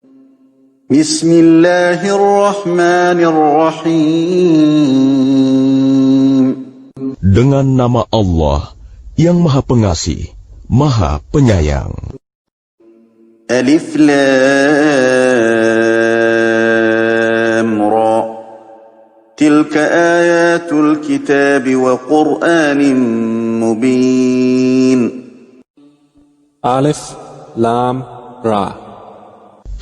Bismillahirrahmanirrahim. Dengan nama Allah yang Maha Pengasih, Maha Penyayang. Alif Lam Ra. Tilka ayatul kitab wa Qur'anin mubin. Alif Lam Ra.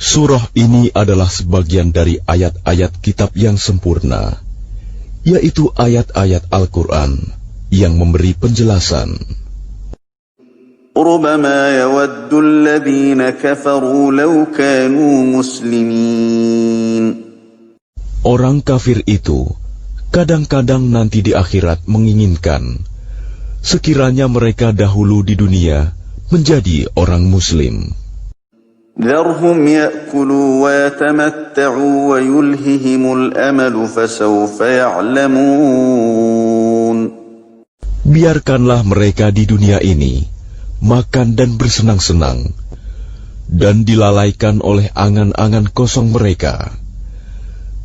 Surah ini adalah sebagian dari ayat-ayat kitab yang sempurna, yaitu ayat-ayat Al-Quran yang memberi penjelasan. ربما يود الذين كفروا لو كانوا مسلمين. Orang kafir itu kadang-kadang nanti di akhirat menginginkan sekiranya mereka dahulu di dunia menjadi orang muslim. ذرهم يأكلوا ويتمتعوا ويلههم الأمل فسوف يعلمون. Biarkanlah mereka di dunia ini makan dan bersenang-senang, dan dilalaikan oleh angan-angan kosong mereka.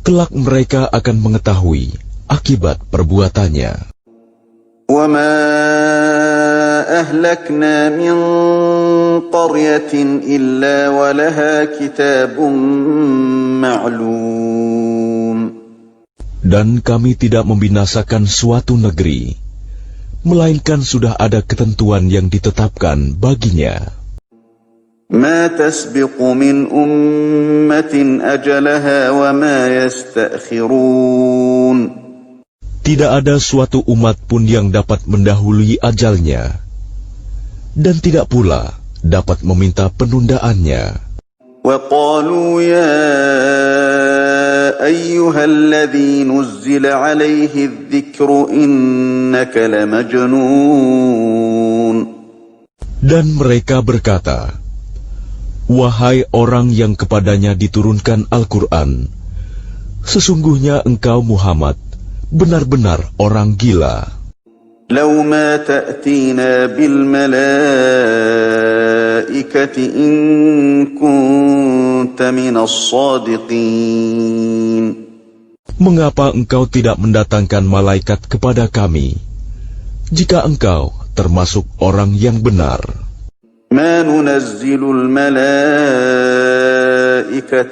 Kelak mereka akan mengetahui akibat perbuatannya. وَمَا أَهْلَكْنَا مِنْ قَرْيَةٍ إِلَّا وَلَهَا كِتَابٌ مَعْلُومٌ. Dan kami tidak membinasakan suatu negeri, melainkan sudah ada ketentuan yang ditetapkan baginya. مَا تَسْبِقُ مِنْ أُمَّةٍ أَجَلَهَا وَمَا يَسْتَأْخِرُونَ. Tidak ada suatu umat pun yang dapat mendahului ajalnya, dan tidak pula dapat meminta penundaannya. وَقَالُوا يَا أَيُّهَا الَّذِي نُزِّلَ عَلَيْهِ الذِّكْرُ إِنَّكَ لَمَجْنُونَ. Dan mereka berkata, wahai orang yang kepadanya diturunkan Al-Quran, sesungguhnya engkau Muhammad benar-benar orang gila. لَوْ مَا تَأْتِينَا بِالْمَلَائِكَةِ إِن كُنتَ مِنَ الصَّادِقِينَ. Mengapa engkau tidak mendatangkan malaikat kepada kami, jika engkau termasuk orang yang benar? مَا نُنَزِّلُ الْمَلَائِكَةَ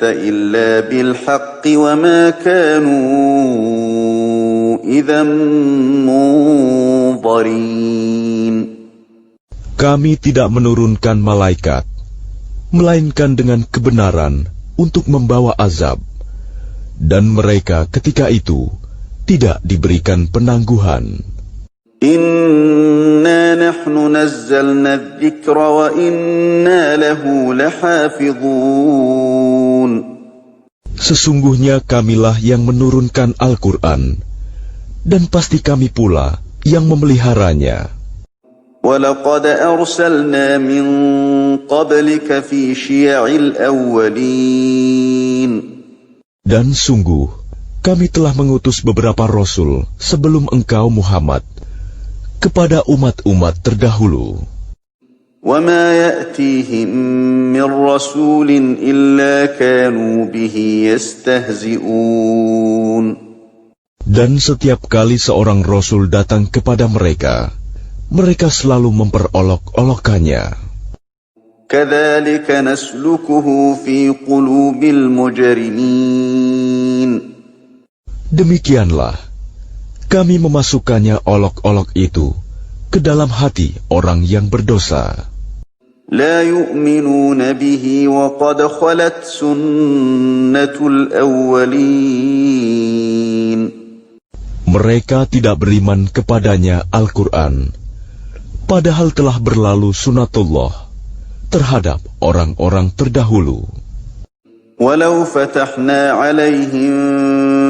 إِلَّا بِالْحَقِّ وَمَا كَانُوا إِذًا مُنظَرِينَ. Kami tidak menurunkan malaikat, melainkan dengan kebenaran untuk membawa azab, dan mereka ketika itu tidak diberikan penangguhan. Inna nahnu nazzalna adh-dhikra wa inna lahu lahafidhun. Sesungguhnya kamilah yang menurunkan Al-Quran, dan pasti kami pula yang memeliharanya. وَلَقَدْ أَرْسَلْنَا مِنْ قَبْلِكَ فِي شِيَعِ الْأَوَّلِينَ. Dan sungguh, kami telah mengutus beberapa rasul sebelum engkau Muhammad kepada umat-umat terdahulu. وَمَا يَأْتِيهِمْ مِنْ رَسُولٍ إِلَّا كَانُوا بِهِ يَسْتَهْزِئُونَ. Dan setiap kali seorang rasul datang kepada mereka, mereka selalu memperolok-olokkannya. كَذَلِكَ نَسْلُكُهُ فِي قُلُوبِ الْمُجْرِمِينَ. Demikianlah kami memasukkannya olok-olok itu ke dalam hati orang yang berdosa. لا يؤمنون به وقد خلت سنة الأولين. Mereka tidak beriman kepadanya Al-Quran, padahal telah berlalu sunatullah terhadap orang-orang terdahulu. ولو فتحنا عليهم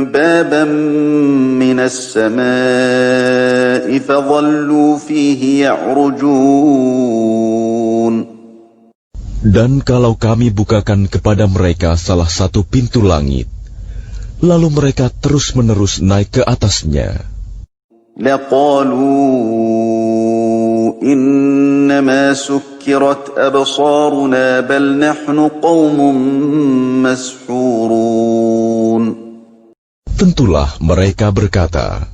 بابا من السماء فظلوا فيه يعرجون. Dan kalau kami bukakan kepada mereka salah satu pintu langit, lalu mereka terus-menerus naik ke atasnya, لقالوا إنا إنما سكرت أبصارنا بل نحن قوم مسحورون. Tentulah mereka berkata,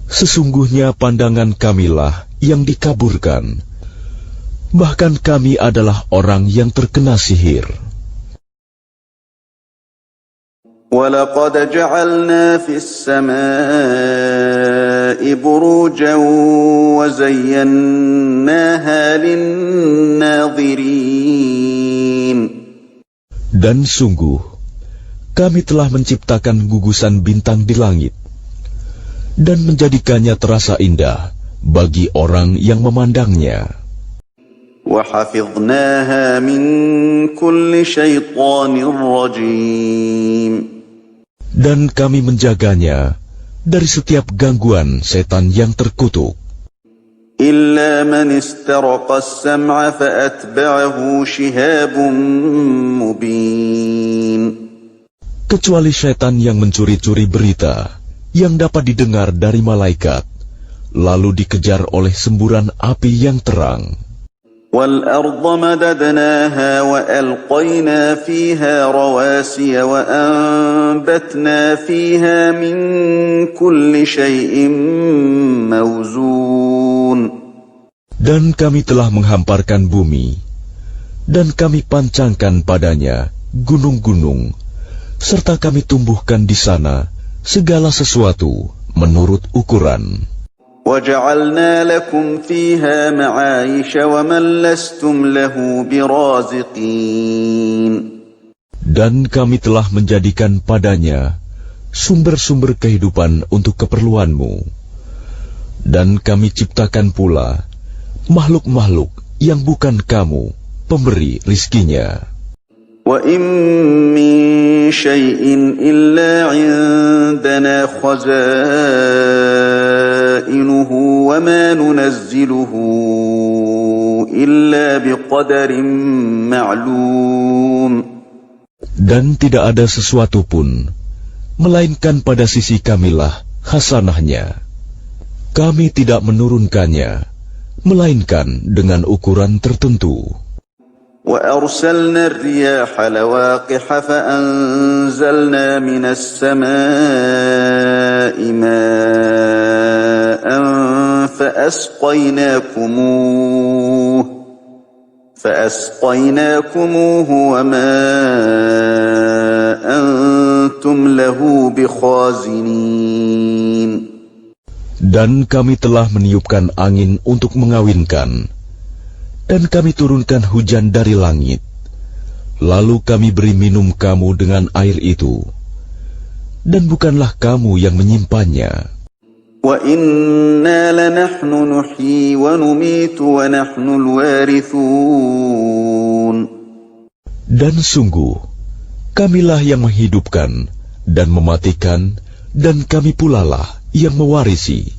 sesungguhnya pandangan kamilah yang dikaburkan, bahkan kami adalah orang yang terkena sihir. وَلَقَدْ جَعَلْنَا فِي السَّمَاءِ بُرُوجًا وَزَيَّنَّاهَا لِلنَّاظِرِينَ. Dan sungguh, kami telah menciptakan gugusan bintang di langit dan menjadikannya terasa indah bagi orang yang memandangnya. وَحَفِظْنَاهَا مِنْ كُلِّ شَيْطَانٍ رَجِيمٍ. Dan kami menjaganya dari setiap gangguan setan yang terkutuk. إِلَّا مَنِ اسْتَرَقَ السَّمْعَ فَأَتْبَعَهُ شِهَابٌ مُبِينٌ. Kecuali setan yang mencuri-curi berita yang dapat didengar dari malaikat, lalu dikejar oleh semburan api yang terang. وَالْأَرْضَ مَدَدْنَاهَا وَأَلْقَيْنَا فِيهَا رَوَاسِيَ وَأَنبَتْنَا فِيهَا مِنْ كُلِّ شَيْءٍ مَوْزُونٍ. Dan kami telah menghamparkan bumi, dan kami pancangkan padanya gunung-gunung, serta kami tumbuhkan di sana segala sesuatu menurut ukuran. وَجَعَلْنَا لَكُمْ فِيهَا مَعَايِشَ وَمَنْ لَسْتُمْ لَهُ بِرَازِقِينَ. Dan kami telah menjadikan padanya sumber-sumber kehidupan untuk keperluanmu. Dan kami ciptakan pula makhluk-makhluk yang bukan kamu pemberi rizkinya. وَإِن مِّن شَيْءٍ إِلَّا عِندَنَا خَزَائِنُهُ وَمَا نُنَزِّلُهُ إِلَّا بِقَدَرٍ مَّعْلُومٍ. Dan tidak ada sesuatu pun, melainkan pada sisi kamilah hasanahnya. Kami tidak menurunkannya, melainkan dengan ukuran tertentu. وَأَرْسَلْنَا الرِّيَاحَ لَوَاقِحَ فَأَنزَلْنَا مِنَ السَّمَاءِ مَاءً فَأَسْقَيْنَاكُمُوهُ وَمَا أَنْتُمْ لَهُ بِخَازِنِينَ. Dan kami telah meniupkan angin untuk mengawinkan, dan kami turunkan hujan dari langit, lalu kami beri minum kamu dengan air itu, dan bukanlah kamu yang menyimpannya. وَإِنَّا لَنَحْنُ نُحْيِي وَنُمِيتُ وَنَحْنُ الْوَارِثُونَ. Dan sungguh, kamilah yang menghidupkan dan mematikan, dan kami pulalah yang mewarisi.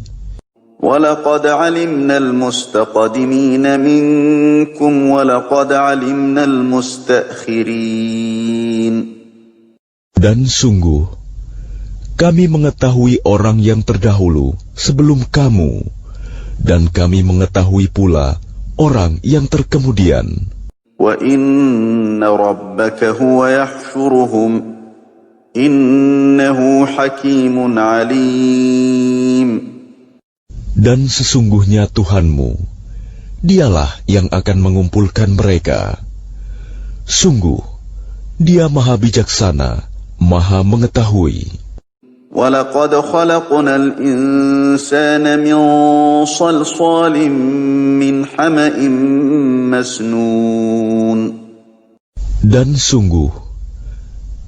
وَلَقَدْ عَلِمْنَا الْمُسْتَقْدِمِينَ مِنكُمْ وَلَقَدْ عَلِمْنَا الْمُسْتَأْخِرِينَ. Dan sungguh, kami mengetahui orang yang terdahulu sebelum kamu, dan kami mengetahui pula orang yang terkemudian. وَإِنَّ رَبَّكَ هُوَ يَحْشُرُهُمْ إِنَّهُ حَكِيمٌ عَلِيمٌ. Dan sesungguhnya Tuhanmu, dialah yang akan mengumpulkan mereka. Sungguh, Dia Maha Bijaksana, Maha Mengetahui. وَلَقَدْ خَلَقْنَا الْإِنسَانَ مِنْ صَلْصَالٍ مِنْ حَمَإٍ مَسْنُونٍ. Dan sungguh,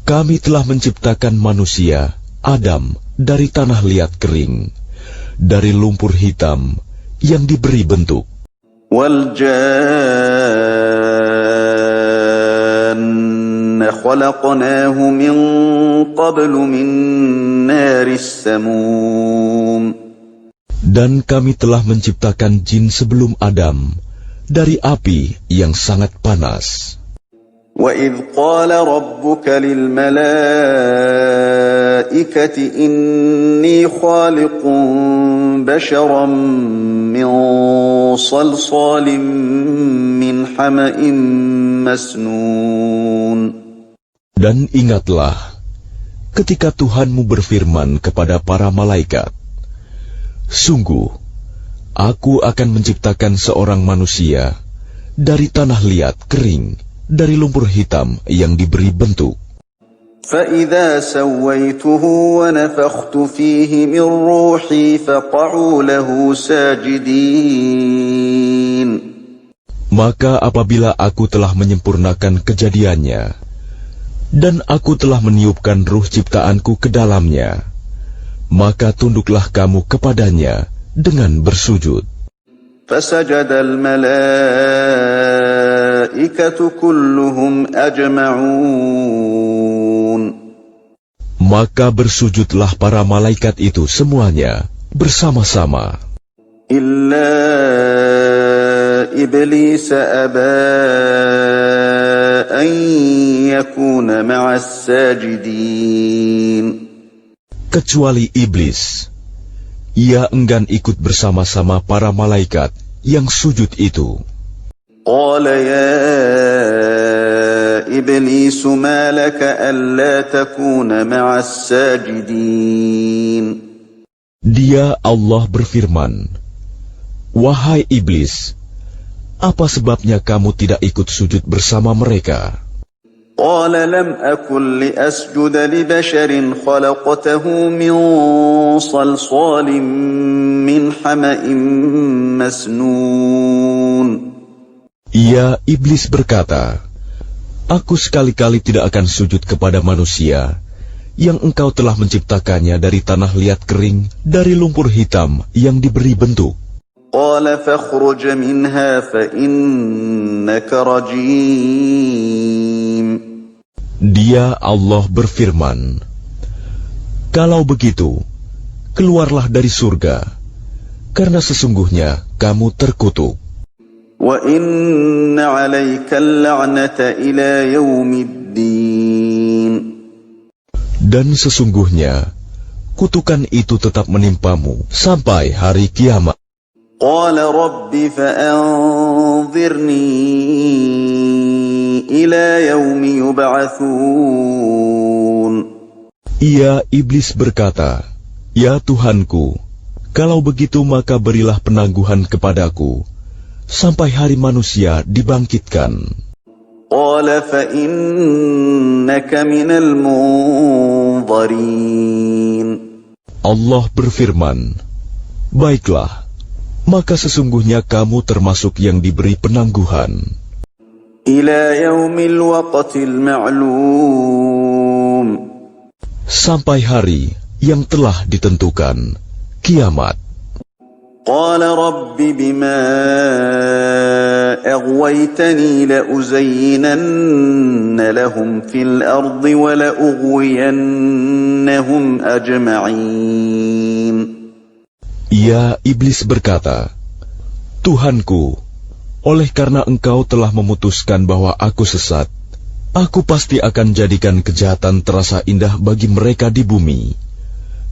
kami telah menciptakan manusia, Adam, dari tanah liat kering, dari lumpur hitam yang diberi bentuk. وَالْجَانَّ خَلَقْنَاهُ مِنْ قَبْلُ مِنْ نَارِ السَّمُومِ. Dan kami telah menciptakan jin sebelum Adam dari api yang sangat panas. وَإِذْ قَالَ رَبُّكَ لِلْمَلَائِكَةِ إِنِّي خَالِقٌ بَشَرًا مِنْ صلصال من حمأ مسنون. Dan ingatlah ketika Tuhanmu berfirman kepada para malaikat, sungguh, aku akan menciptakan seorang manusia dari tanah liat kering, dari lumpur hitam yang diberi bentuk. فَإِذَا سَوَّيْتُهُ وَنَفَخْتُ فِيهِ مِنْ رُوحِي فَقَعُوا لَهُ سَاجِدِينَ. Maka apabila aku telah menyempurnakan kejadiannya, dan aku telah meniupkan ruh ciptaanku ke dalamnya, maka tunduklah kamu kepadanya dengan bersujud. فَسَجَدَ الْمَلَائِكَةُ كُلُّهُمْ أَجْمَعُونَ. Maka bersujudlah para malaikat itu semuanya bersama-sama. إِلَّا إِبْلِيسَ أَبَى أَنْ يَكُونَ مَعَ السَّاجِدِينَ. Kecuali iblis, ia enggan ikut bersama-sama para malaikat yang sujud itu. قَالَ يَا إِبْلِيسُ مَا لَكَ أَلَّا تَكُونَ مَعَ السَّاجِدِينَ. Dia Allah berfirman, wahai iblis, apa sebabnya kamu tidak ikut sujud bersama mereka? قَالَ لَمْ أَكُنْ لِأَسْجُدَ لِبَشَرٍ خَلَقْتَهُ مِنْ صَلْصَالٍ مِنْ حَمَإٍ مَسْنُونٍ. Ia iblis berkata, aku sekali-kali tidak akan sujud kepada manusia yang engkau telah menciptakannya dari tanah liat kering, dari lumpur hitam yang diberi bentuk. قَالَ فَاخْرُجْ مِنْهَا فَإِنَّكَ رَجِيمٌ. Dia Allah berfirman, kalau begitu, keluarlah dari surga, karena sesungguhnya kamu terkutuk. وَإِنَّ عَلَيْكَ اللَّعْنَةَ إِلَى يَوْمِ الدِّينِ. Dan sesungguhnya, kutukan itu tetap menimpamu sampai hari kiamat. قَالَ رَبِّ فَأَنظِرْنِي إِلَى يَوْمِ يُبْعَثُونَ. Ia iblis berkata, ya Tuhanku, kalau begitu maka berilah penangguhan kepadaku sampai hari manusia dibangkitkan. قَالَ فَإِنَّكَ مِنَ الْمُنظَرِينَ. Allah berfirman, baiklah, maka sesungguhnya kamu termasuk yang diberi penangguhan. إِلَى يَوْمِ الْوَقْتِ الْمَعْلُومِ. Sampai hari yang telah ditentukan, kiamat. قَالَ رَبِّ بِمَا أَغْوَيْتَنِي لَأُزَيِّنَنَّ لَهُمْ فِي الْأَرْضِ وَلَأُغْوِيَنَّهُمْ أَجْمَعِينَ. Ia iblis berkata, Tuhanku, oleh karena engkau telah memutuskan bahwa aku sesat, aku pasti akan jadikan kejahatan terasa indah bagi mereka di bumi,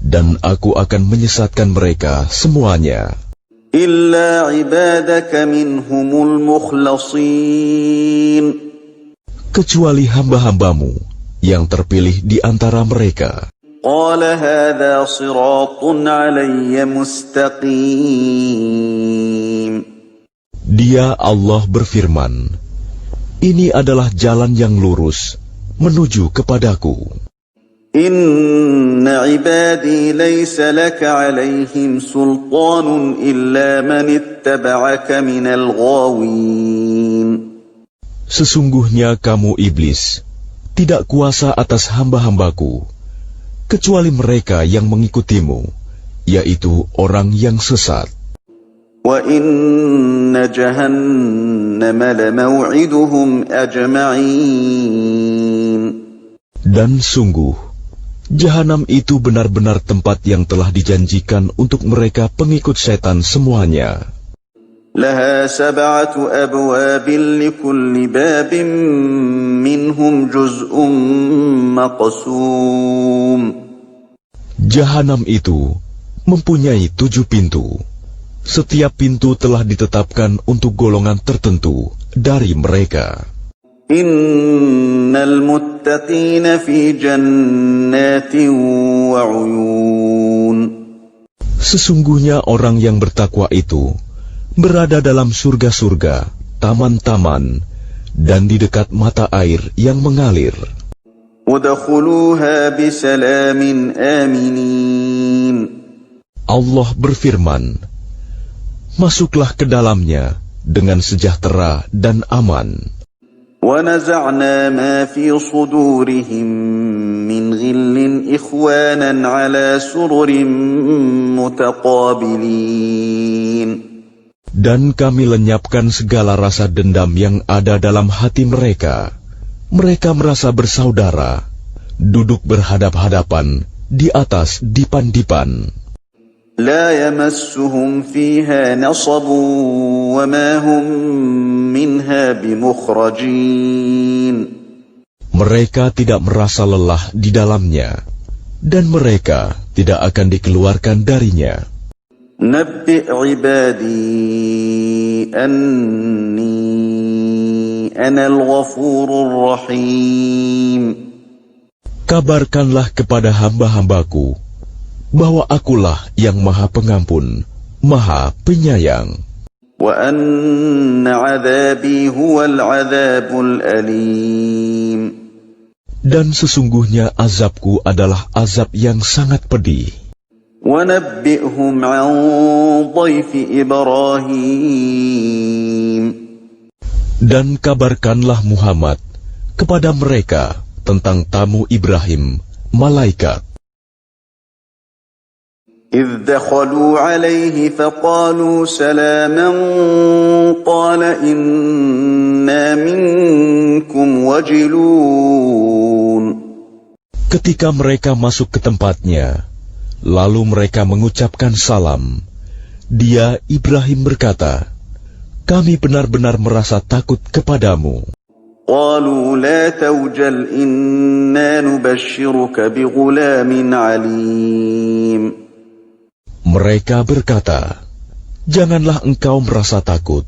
dan aku akan menyesatkan mereka semuanya. إِلَّا عِبَادَكَ مِنْهُمُ الْمُخْلَصِينَ. Kecuali hamba-hambamu yang terpilih di antara mereka. قَالَ هَذَا صِرَاطٌ عَلَيَّ مُسْتَقِيمٌ. Dia Allah berfirman, ini adalah jalan yang lurus menuju kepadaku. إِنَّ عِبَادِي لَيْسَ لَكَ عَلَيْهِمْ سُلْطَانٌ إِلَّا مَنِ اتَّبَعَكَ مِنَ الْغَاوِينَ. Sesungguhnya kamu iblis tidak kuasa atas hamba-hambaku, kecuali mereka yang mengikutimu, yaitu orang yang sesat. وَإِنَّ جَهَنَّمَ لَمَوْعِدُهُمْ أَجْمَعِينَ. Dan sungguh, Jahanam itu benar-benar tempat yang telah dijanjikan untuk mereka pengikut setan semuanya. لَهَا 7 أَبْوَابٍ لِكُلِّ بَابٍ مِّنْهُمْ جُزْءٌ مَّقْسُومٌ. Jahanam itu mempunyai 7 pintu. Setiap pintu telah ditetapkan untuk golongan tertentu dari mereka. Innal muttaqina fi jannatin wa 'uyun. Sesungguhnya orang yang bertakwa itu berada dalam surga-surga, taman-taman, dan di dekat mata air yang mengalir. Udkhuluha bisalamin aminin. Allah berfirman, masuklah ke dalamnya dengan sejahtera dan aman. وَنَزَعْنَا مَا فِي صُدُورِهِم مِّنْ غِلٍّ إِخْوَانًا عَلَى سُرُرٍ مُتَقَابِلِينَ. Dan kami lenyapkan segala rasa dendam yang ada dalam hati mereka. Mereka merasa bersaudara, duduk berhadap-hadapan di atas dipan-dipan. لَا يَمَسُّهُمْ فِيهَا نَصَبٌ وَمَا هُمْ مِنْهَا بِمُخْرَجِينَ. Mereka tidak merasa lelah di dalamnya, dan mereka tidak akan dikeluarkan darinya. نَبِّئْ عِبَادِي أَنِّي أَنَا الْغَفُورُ الرَّحِيمُ. Kabarkanlah kepada hamba-hambaku bahwa akulah yang Maha Pengampun, Maha Penyayang. وَأَنَّ عَذَابِي هُوَ الْعَذَابُ الْأَلِيمُ. Dan sesungguhnya azabku adalah azab yang sangat pedih. وَنَبِّئْهُمْ عَنْ ضَيْفِ إِبْرَاهِيمَ. Dan kabarkanlah Muhammad kepada mereka tentang tamu Ibrahim, malaikat. إِذْ دَخَلُوا عَلَيْهِ فَقَالُوا سَلَامًا قَالَ إِنَّا مِنكُمْ وَجِلُونَ. Ketika mereka masuk ke tempatnya, lalu mereka mengucapkan salam. Dia, Ibrahim, berkata, kami benar-benar merasa takut kepadamu. قَالُوا لَا تَوْجَلْ إِنَّا نُبَشِّرُكَ بِغُلَامٍ عَلِيمٍ. Mereka berkata, janganlah engkau merasa takut.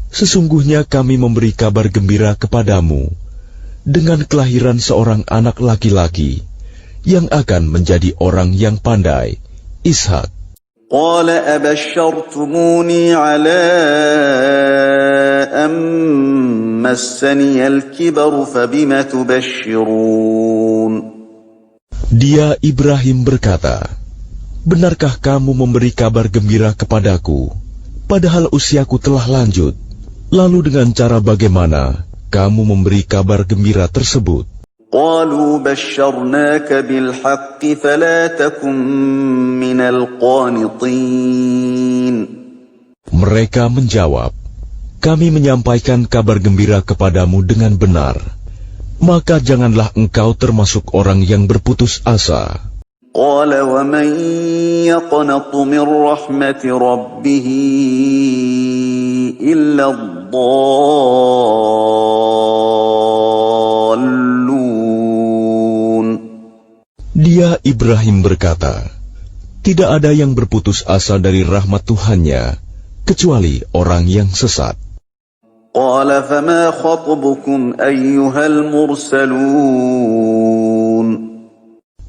Sesungguhnya kami memberi kabar gembira kepadamu dengan kelahiran seorang anak laki-laki yang akan menjadi orang yang pandai, Ishak. قَالَ أَبَشَّرْتُمُونِي عَلَىٰ أَن مَّسَّنِيَ الْكِبَرُ فَبِمَ تُبَشِّرُونَ. Dia, Ibrahim, berkata, benarkah kamu memberi kabar gembira kepadaku, padahal usiaku telah lanjut? Lalu dengan cara bagaimana kamu memberi kabar gembira tersebut? قَالُوا بَشَّرْنَاكَ بِالْحَقِّ فَلَا تَكُن مِّنَ الْقَانِطِينَ. Mereka menjawab, kami menyampaikan kabar gembira kepadamu dengan benar, maka janganlah engkau termasuk orang yang berputus asa. قَالَ وَمَن يَقْنَطُ مِن رَّحْمَةِ رَبِّهِ إِلَّا الضَّالُّونَ. Dia, Ibrahim, berkata, tidak ada yang berputus asa dari rahmat Tuhannya, kecuali orang yang sesat. قَالَ فَمَا خَطْبُكُمْ أَيُّهَا الْمُرْسَلُونَ.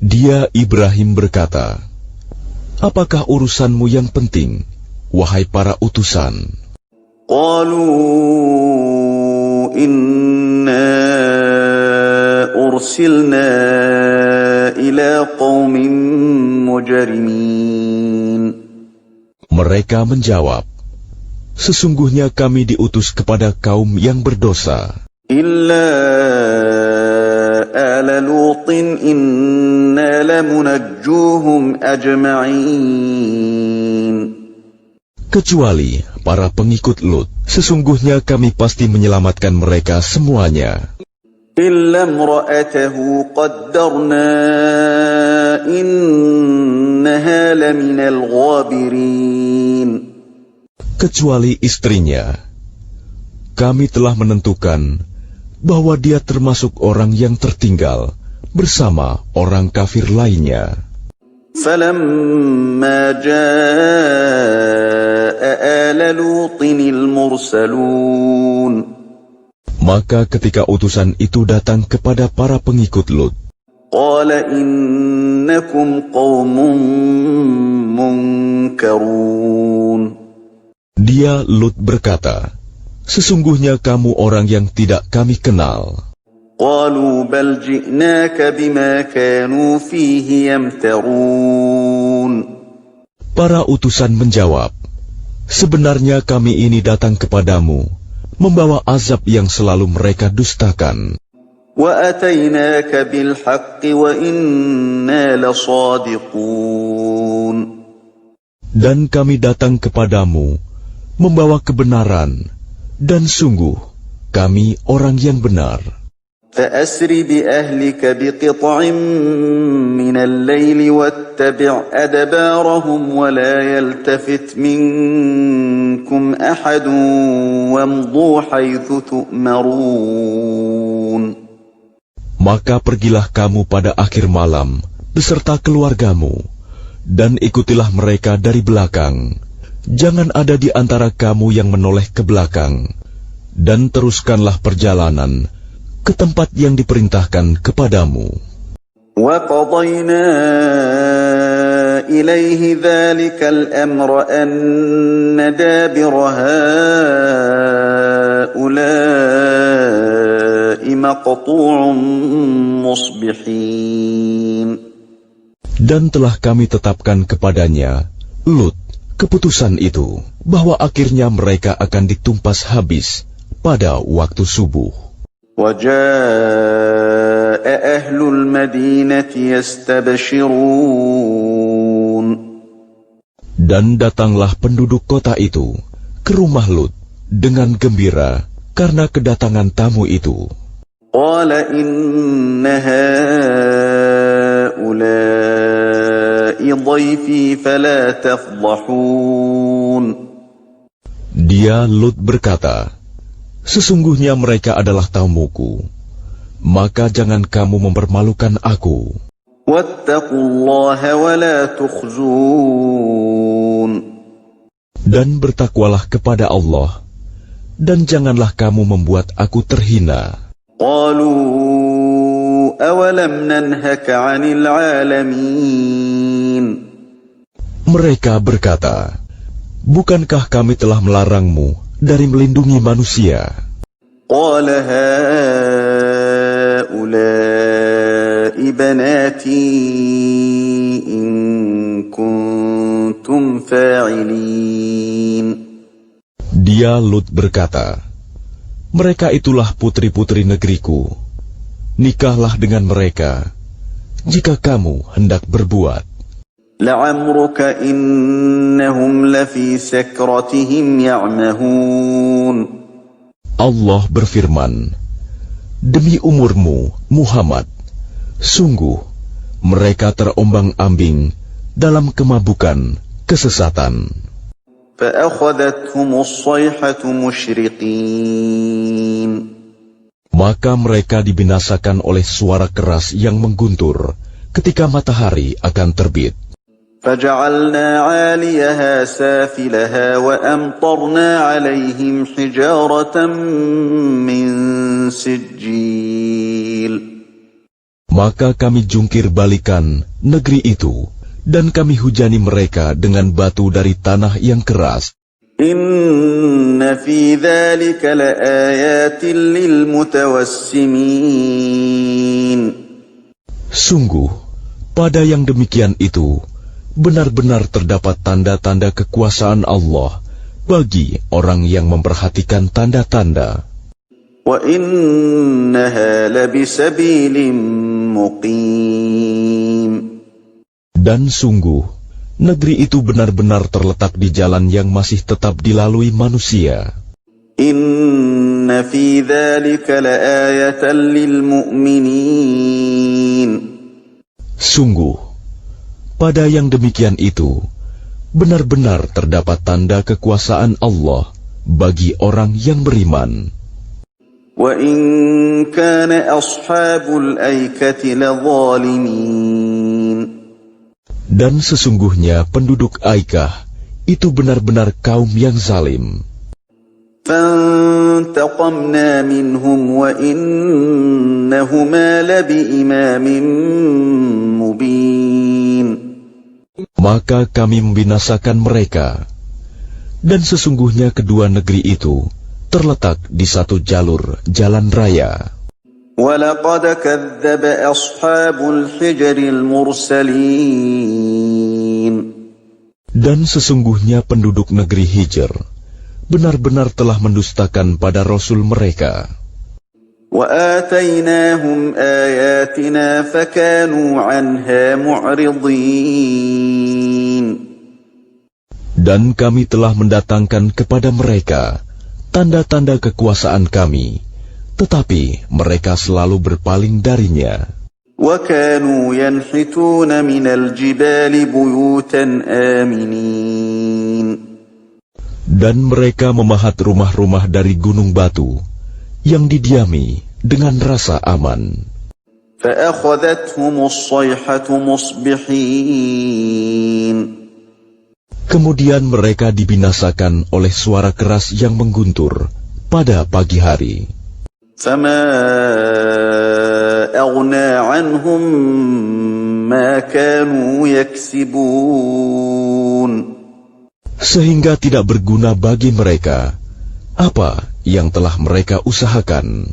Dia, Ibrahim, berkata, apakah urusanmu yang penting, wahai para utusan? قَالُوا إِنَّا أُرْسِلْنَا إِلَىٰ قَوْمٍ مُجْرِمِينَ. Mereka menjawab, sesungguhnya kami diutus kepada kaum yang berdosa. إِلَّا آلَ لُوطٍ إِنَّا لَمُنَجُّوهُمْ أَجْمَعِينَ. Kecuali para pengikut Lut, sesungguhnya kami pasti menyelamatkan mereka semuanya. إِلَّا امْرَأَتَهُ قَدَّرْنَا إِنَّهَا لَمِنَ الْغَابِرِينَ. Kecuali istrinya, kami telah menentukan bahwa dia termasuk orang yang tertinggal bersama orang kafir lainnya. فلما جاء آل لوط المرسلون Maka ketika utusan itu datang kepada para pengikut Lut, قال إنكم قوم منكرون dia Lut berkata, sesungguhnya kamu orang yang tidak kami kenal. قالوا بل جئناك بما كانوا فيه يمترون Para utusan menjawab, sebenarnya kami ini datang kepadamu, membawa azab yang selalu mereka dustakan. وأتيناك بالحق وإنا لصادقون Dan kami datang kepadamu, membawa kebenaran, dan sungguh, kami orang yang benar. فأسر بأهلك بقطع من الليل واتبع أدبارهم ولا يلتفت منكم أحد وامضوا حيث تؤمرون Maka pergilah kamu pada akhir malam, beserta keluargamu, dan ikutilah mereka dari belakang. Jangan ada di antara kamu yang menoleh ke belakang, dan teruskanlah perjalanan ke tempat yang diperintahkan kepadamu. وَقَضَيْنَا إِلَيْهِ ذَلِكَ الْأَمْرَ أَنَّ دَابِرَ هَؤُلَاءِ مَقْطُوعٌ مُصْبِحِينَ Dan telah kami tetapkan kepadanya, Lut, keputusan itu, bahwa akhirnya mereka akan ditumpas habis pada waktu subuh. وَجَاءَ أَهْلُ الْمَدِينَةِ يَسْتَبْشِرُونَ Dan datanglah penduduk kota itu ke rumah Lut dengan gembira karena kedatangan tamu itu. قَالَ إِنَّ هَؤُلَاءِ ضَيْفِي فَلَا تَفْضَحُونَ Dia Lut berkata, sesungguhnya mereka adalah tamuku, maka jangan kamu mempermalukan aku. وَاتَّقُوا اللَّهَ وَلَا تُخْزُونَ Dan bertakwalah kepada Allah, dan janganlah kamu membuat aku terhina. قَالُوا أَوَلَمْ نَنْهَكَ عَنِ الْعَالَمِينَ Mereka berkata, bukankah kami telah melarangmu dari melindungi manusia? قَالَ هَؤُلَاءِ بَنَاتِي إِن كُنتُمْ فَاعِلِينَ Dia Lut berkata, mereka itulah putri-putri negeriku. Nikahlah dengan mereka, jika kamu hendak berbuat. لَعَمْرُكَ إِنَّهُمْ لَفِي سَكْرَتِهِمْ يَعْمَهُونَ Allah berfirman, demi umurmu, Muhammad, sungguh mereka terombang-ambing dalam kemabukan, kesesatan. فَأَخَذَتْهُمُ الصَّيْحَةُ مُشْرِقِينَ Maka mereka dibinasakan oleh suara keras yang mengguntur ketika matahari akan terbit. فَجَعَلْنَا عَالِيَهَا سَافِلَهَا وَأَمْطَرْنَا عَلَيْهِمْ حِجَارَةً مِّن سِجِّيلٍ Maka kami jungkir balikan negeri itu, dan kami hujani mereka dengan batu dari tanah yang keras. إِنَّ فِي ذَلِكَ لَآيَاتٍ لِّلْمُتَوَسِّمِينَ Sungguh, pada yang demikian itu, benar-benar terdapat tanda-tanda kekuasaan Allah bagi orang yang memperhatikan tanda-tanda. وَإِنَّهَا لَبِسَبِيلٍ مُّقِيمٍ Dan sungguh, negeri itu benar-benar terletak di jalan yang masih tetap dilalui manusia. إِنَّ فِي ذَلِكَ لَآيَةً لِّلْمُؤْمِنِينَ Sungguh, pada yang demikian itu, benar-benar terdapat tanda kekuasaan Allah bagi orang yang beriman. وَإِن كَانَ أَصْحَابُ الْأَيْكَةِ لَظَالِمِينَ Dan sesungguhnya penduduk Aikah itu benar-benar kaum yang zalim. فانتقمنا منهم وإنهما لبإمام مبين. Maka kami membinasakan mereka, dan sesungguhnya kedua negeri itu terletak di satu jalur jalan raya. وَلَقَدْ كَذَّبَ أَصْحَابُ الْحِجْرِ الْمُرْسَلِينَ. Dan sesungguhnya penduduk negeri Hijr benar-benar telah mendustakan pada Rasul mereka. وَآتَيْنَاهُمْ آيَاتِنَا فَكَانُوا عَنْهَا مُعْرِضِينَ. Dan kami telah mendatangkan kepada mereka tanda-tanda kekuasaan kami, tetapi mereka selalu berpaling darinya. وَكَانُوا يَنْحِتُونَ مِنَ الْجِبَالِ بُيُوتًا آمِنِينَ. Dan mereka memahat rumah-rumah dari gunung batu yang didiami dengan rasa aman. فَأَخَذَتْهُمُ الصَّيْحَةُ مُصْبِحِينَ. Kemudian mereka dibinasakan oleh suara keras yang mengguntur pada pagi hari. فَمَا أَغْنَى عَنْهُمْ مَا كَانُوا يَكْسِبُونَ. Sehingga tidak berguna bagi mereka apa yang telah mereka usahakan.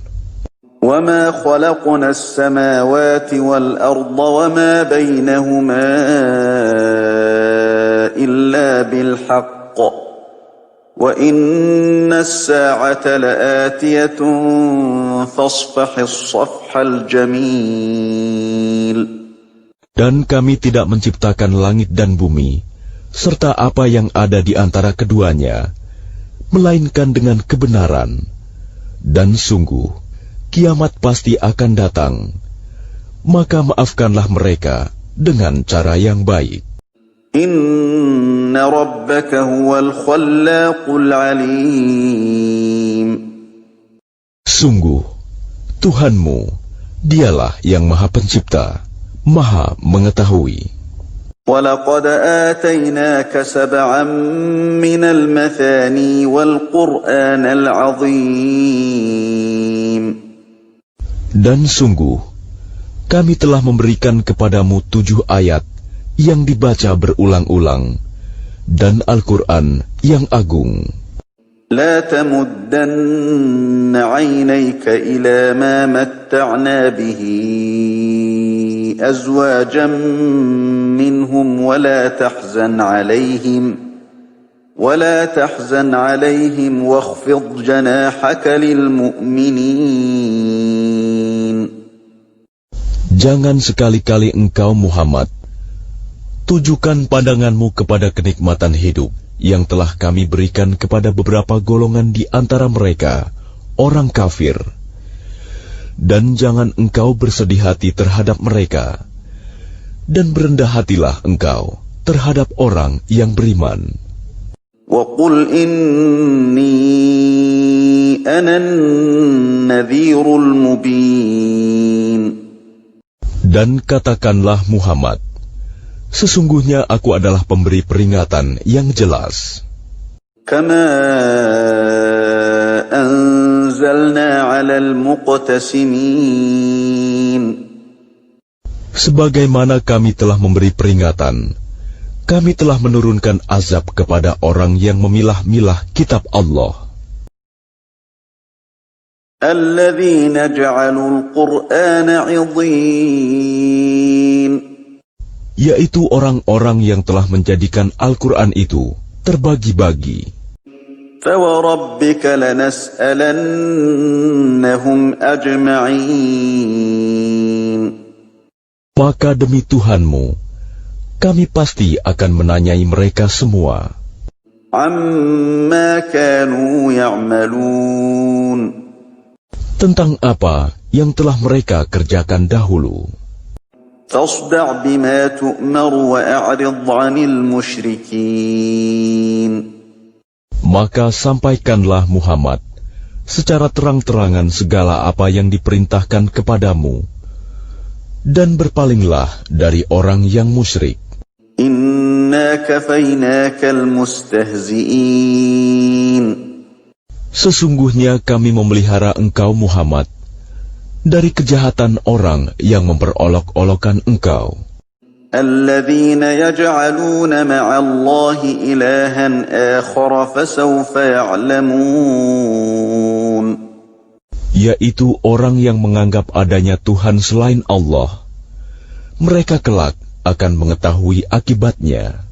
وَمَا خَلَقْنَا السَّمَاوَاتِ وَالْأَرْضَ وَمَا بَيْنَهُمَا إِلَّا بِالْحَقِّ وَإِنَّ السَّاعَةَ لَآتِيَةٌ فَاصْفَحِ الصَّفْحَ الْجَمِيلَ. Dan kami tidak menciptakan langit dan bumi serta apa yang ada di antara keduanya, melainkan dengan kebenaran. Dan sungguh, kiamat pasti akan datang. Maka maafkanlah mereka dengan cara yang baik. Inna rabbaka huwal khallaqul alim. Sungguh, Tuhanmu, dialah yang Maha Pencipta, Maha Mengetahui. وَلَقَدْ آتَيْنَاكَ سَبْعًا مِنَ الْمَثَانِي وَالْقُرْآنَ الْعَظِيمِ. Dan sungguh, kami telah memberikan kepadamu 7 ayat yang dibaca berulang-ulang, dan Al-Quran yang agung. لَا تَمُدَّنَّ عَيْنَيْكَ إِلَى مَا مَتَّعْنَا بِهِ أَزْوَاجًا مِّنْهُمْ وَلَا تَحْزَنْ عَلَيْهِمْ وَاخْفِضْ جَنَاحَكَ لِلْمُؤْمِنِينَ. Jangan sekali-kali engkau Muhammad tujukan pandanganmu kepada kenikmatan hidup yang telah kami berikan kepada beberapa golongan di antara mereka, orang kafir. Dan jangan engkau bersedih hati terhadap mereka, dan berendah hatilah engkau terhadap orang yang beriman. وَقُلْ إِنِّي أَنَا النَّذِيرُ الْمُبِينُ. Dan katakanlah Muhammad, sesungguhnya aku adalah pemberi peringatan yang jelas. كَمَا أَنزَلْنَا عَلَى الْمُقْتَسِمِينَ. Sebagaimana kami telah memberi peringatan, kami telah menurunkan azab kepada orang yang memilah-milah kitab Allah. الَّذِينَ جَعَلُوا الْقُرْآنَ عِضِينَ. Yaitu orang-orang yang telah menjadikan Al-Quran itu terbagi-bagi. فَوَرَبِّكَ لَنَسْأَلَنَّهُمْ أَجْمَعِينَ. Maka demi Tuhanmu, kami pasti akan menanyai mereka semua. عَمَّا كَانُوا يَعْمَلُونَ. Tentang apa yang telah mereka kerjakan dahulu. فَاصْدَعْ بِمَا تُؤْمَرُ وَأَعْرِضْ عَنِ الْمُشْرِكِينَ. Maka sampaikanlah Muhammad secara terang-terangan segala apa yang diperintahkan kepadamu, dan berpalinglah dari orang yang musyrik. إنا كفيناك المستهزئين. Sesungguhnya kami memelihara engkau Muhammad dari kejahatan orang yang memperolok-olokkan engkau. الذين يجعلون مع الله إلها آخر فسوف يعلمون. Yaitu orang yang menganggap adanya Tuhan selain Allah. Mereka kelak akan mengetahui akibatnya.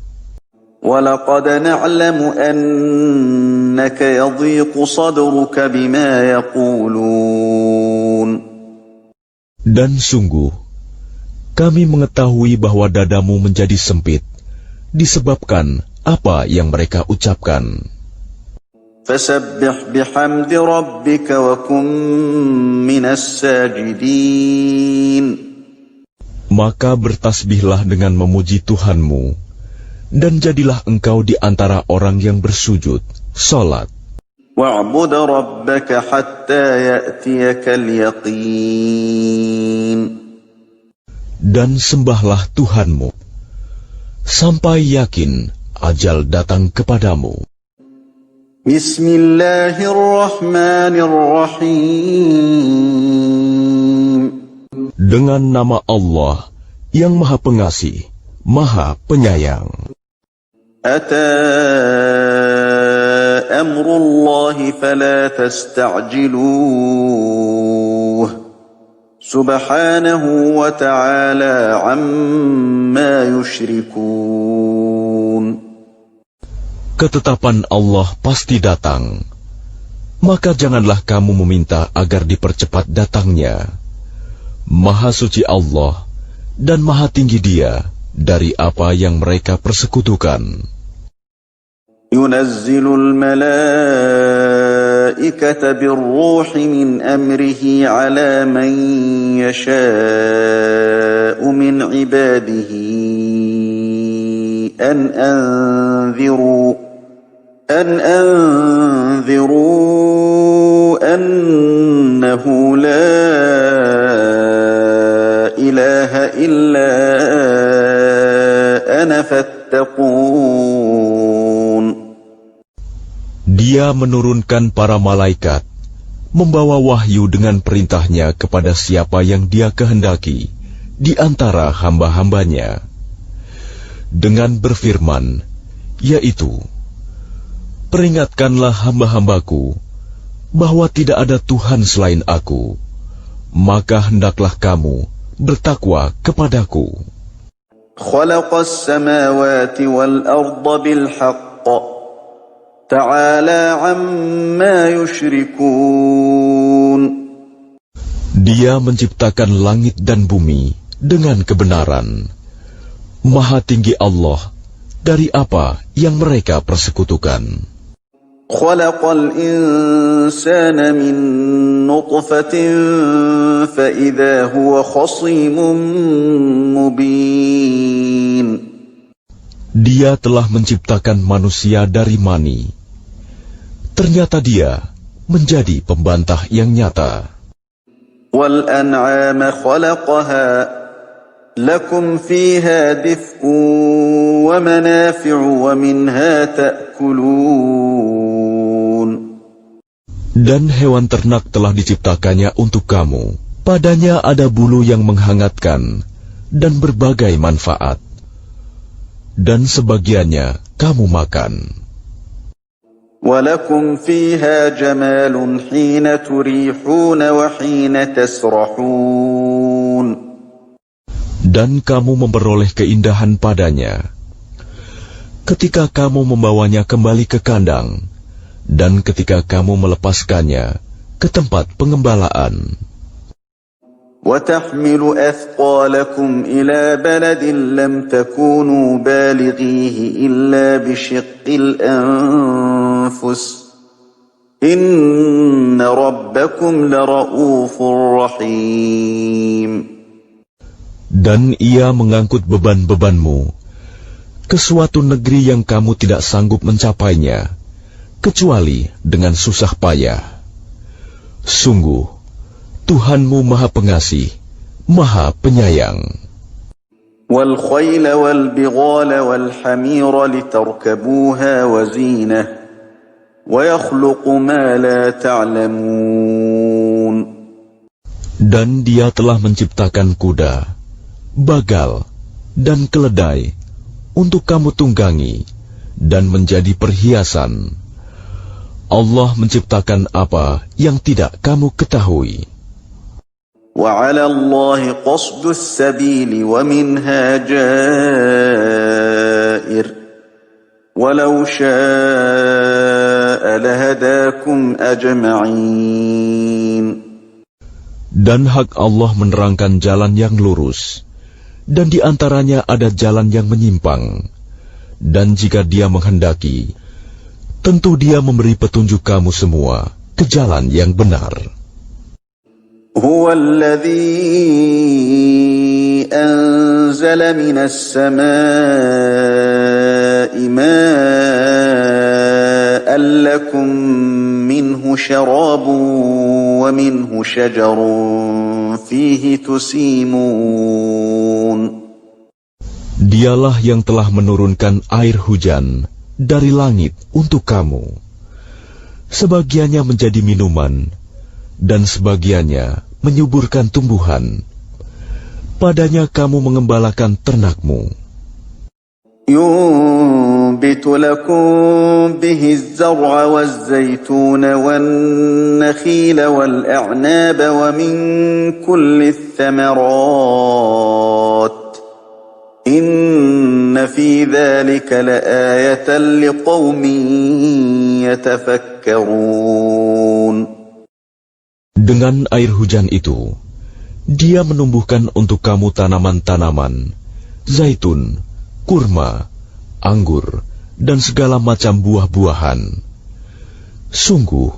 وَلَقَدْ نَعْلَمُ أَنَّكَ يَضِيقُ صَدْرُكَ بِمَا يَقُولُونَ. Dan sungguh, kami mengetahui bahwa dadamu menjadi sempit disebabkan apa yang mereka ucapkan. فَسَبِّحْ بِحَمْدِ رَبِّكَ وَكُن مِّنَ السَّاجِدِينَ. Maka bertasbihlah dengan memuji Tuhanmu, dan jadilah engkau di antara orang yang bersujud, salat. وَاعْبُدْ رَبَّكَ حَتَّى يَأْتِيَكَ الْيَقِينُ. Dan sembahlah Tuhanmu, sampai yakin ajal datang kepadamu. Bismillahirrahmanirrahim. Dengan nama Allah yang Maha Pengasih, Maha Penyayang. Ata amrullahi fala tasta'jiluh. Subhanahu wa ta'ala amma yushrikun. Ketetapan Allah pasti datang, maka janganlah kamu meminta agar dipercepat datangnya. Maha suci Allah dan maha tinggi Dia dari apa yang mereka persekutukan. Yunazzilul malaikata birruhi min amrihi ala man yasha'u min ibadihi an anziru annahu la ilaha illa ana fattaqun. Dia menurunkan para malaikat, membawa wahyu dengan perintahnya kepada siapa yang Dia kehendaki di antara hamba-hambanya, dengan berfirman, yaitu, peringatkanlah hamba-hambaku bahwa tidak ada Tuhan selain Aku, maka hendaklah kamu bertakwa kepadaku. Khalaqas samawati wal arda bil haqq. Ta'ala amma yushrikun. Dia menciptakan langit dan bumi dengan kebenaran. Maha tinggi Allah dari apa yang mereka persekutukan. Khalaqal insana min nutfatin fa idza huwa khasimun mubin. Dia telah menciptakan manusia dari mani. Ternyata dia menjadi pembantah yang nyata. Wal an'ama khalaqaha lakum fiha dif'un wa manafi'u wa minha ta'kulun. Dan hewan ternak telah diciptakannya untuk kamu. Padanya ada bulu yang menghangatkan dan berbagai manfaat. Dan sebagiannya kamu makan. وَلَكُمْ فِيهَا جَمَالٌ حِينَ تُرِيحُونَ وَحِينَ تَسْرَحُونَ. Dan kamu memperoleh keindahan padanya ketika kamu membawanya kembali ke kandang dan ketika kamu melepaskannya ke tempat pengembalaan. وَتَحْمِلُ أَثْقَالَكُمْ إِلَى بَلَدٍ لَمْ تَكُونُوا بَالِغِيهِ إِلَّا بِشِقِّ الْأَنفُسِ إِنَّ رَبَّكُمْ لَرَءُوفٌ رَحِيمٌ. Dan ia mengangkut beban-bebanmu ke suatu negeri yang kamu tidak sanggup mencapainya, kecuali dengan susah payah. Sungguh, Tuhanmu Maha Pengasih, Maha Penyayang. وَالْخَيْلَ وَالْبِغَالَ وَالْحَمِيرَ لِتَرْكَبُوهَا وَزِينَةً وَيَخْلُقُ مَا لَا تَعْلَمُونَ. Dan Dia telah menciptakan kuda, bagal, dan keledai untuk kamu tunggangi dan menjadi perhiasan. Allah menciptakan apa yang tidak kamu ketahui. وَعَلَى اللَّهِ قَصْدُ السَّبِيلِ وَمِنْهَا جَائِرٌ وَلَوْ شَاءَ لَهَدَاكُمْ أَجْمَعِينَ. Dan hak Allah menerangkan jalan yang lurus, dan di antaranya ada jalan yang menyimpang. Dan jika Dia menghendaki, tentu Dia memberi petunjuk kamu semua ke jalan yang benar. هُوَ الَّذِي أَنزَلَ مِنَ السَّمَاءِ مَاءً لَكُم مِّنْهُ شَرَابٌ وَمِنْهُ شَجَرٌ فِيهِ تُسِيمُونَ. Dialah yang telah menurunkan air hujan dari langit untuk kamu. Sebagiannya menjadi minuman, dan sebagiannya menyuburkan tumbuhan. Padanya kamu mengembalakan ternakmu. يُنبِتُ لَكُم بِهِ الزَّرْعَ وَالزَّيْتُونَ وَالنَّخِيلَ وَالْأَعْنَابَ وَمِن كُلِّ الثَّمَرَاتِ إِنَّ فِي ذَلِكَ لَآيَةً لِقَوْمٍ يَتَفَكَّرُونَ. Dengan air hujan itu, Dia menumbuhkan untuk kamu tanaman-tanaman, zaitun, kurma, anggur, dan segala macam buah-buahan. Sungguh,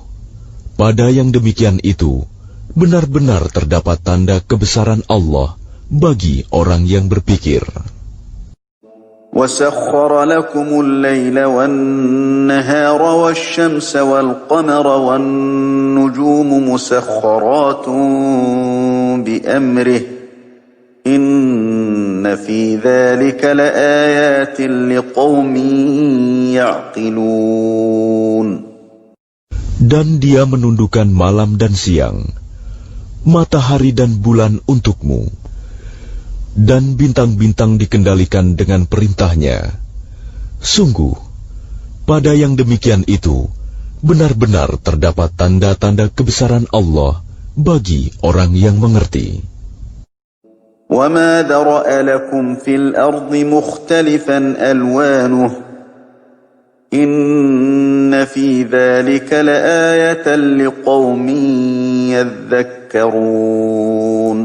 pada yang demikian itu, benar-benar terdapat tanda kebesaran Allah bagi orang yang berpikir. وَسَخَّرَ لَكُمُ اللَّيْلَ وَالنَّهَارَ وَالشَّمْسَ وَالْقَمَرَ وَالنُّجُومُ مُسَخَّرَاتٌ بِأَمْرِهِ إِنَّ فِي ذَلِكَ لَآيَاتٍ لِقَوْمٍ يَعْقِلُونَ. Dan Dia menundukkan malam dan siang, matahari dan bulan untukmu, dan bintang-bintang dikendalikan dengan perintahnya. Sungguh, pada yang demikian itu, benar-benar terdapat tanda-tanda kebesaran Allah bagi orang yang mengerti. وَمَا ذَرَأَ لَكُمْ فِي الْأَرْضِ مُخْتَلِفًا أَلْوَانُهُ إِنَّ فِي ذَلِكَ لَآيَةً لِقَوْمٍ يَذَّكَّرُونَ.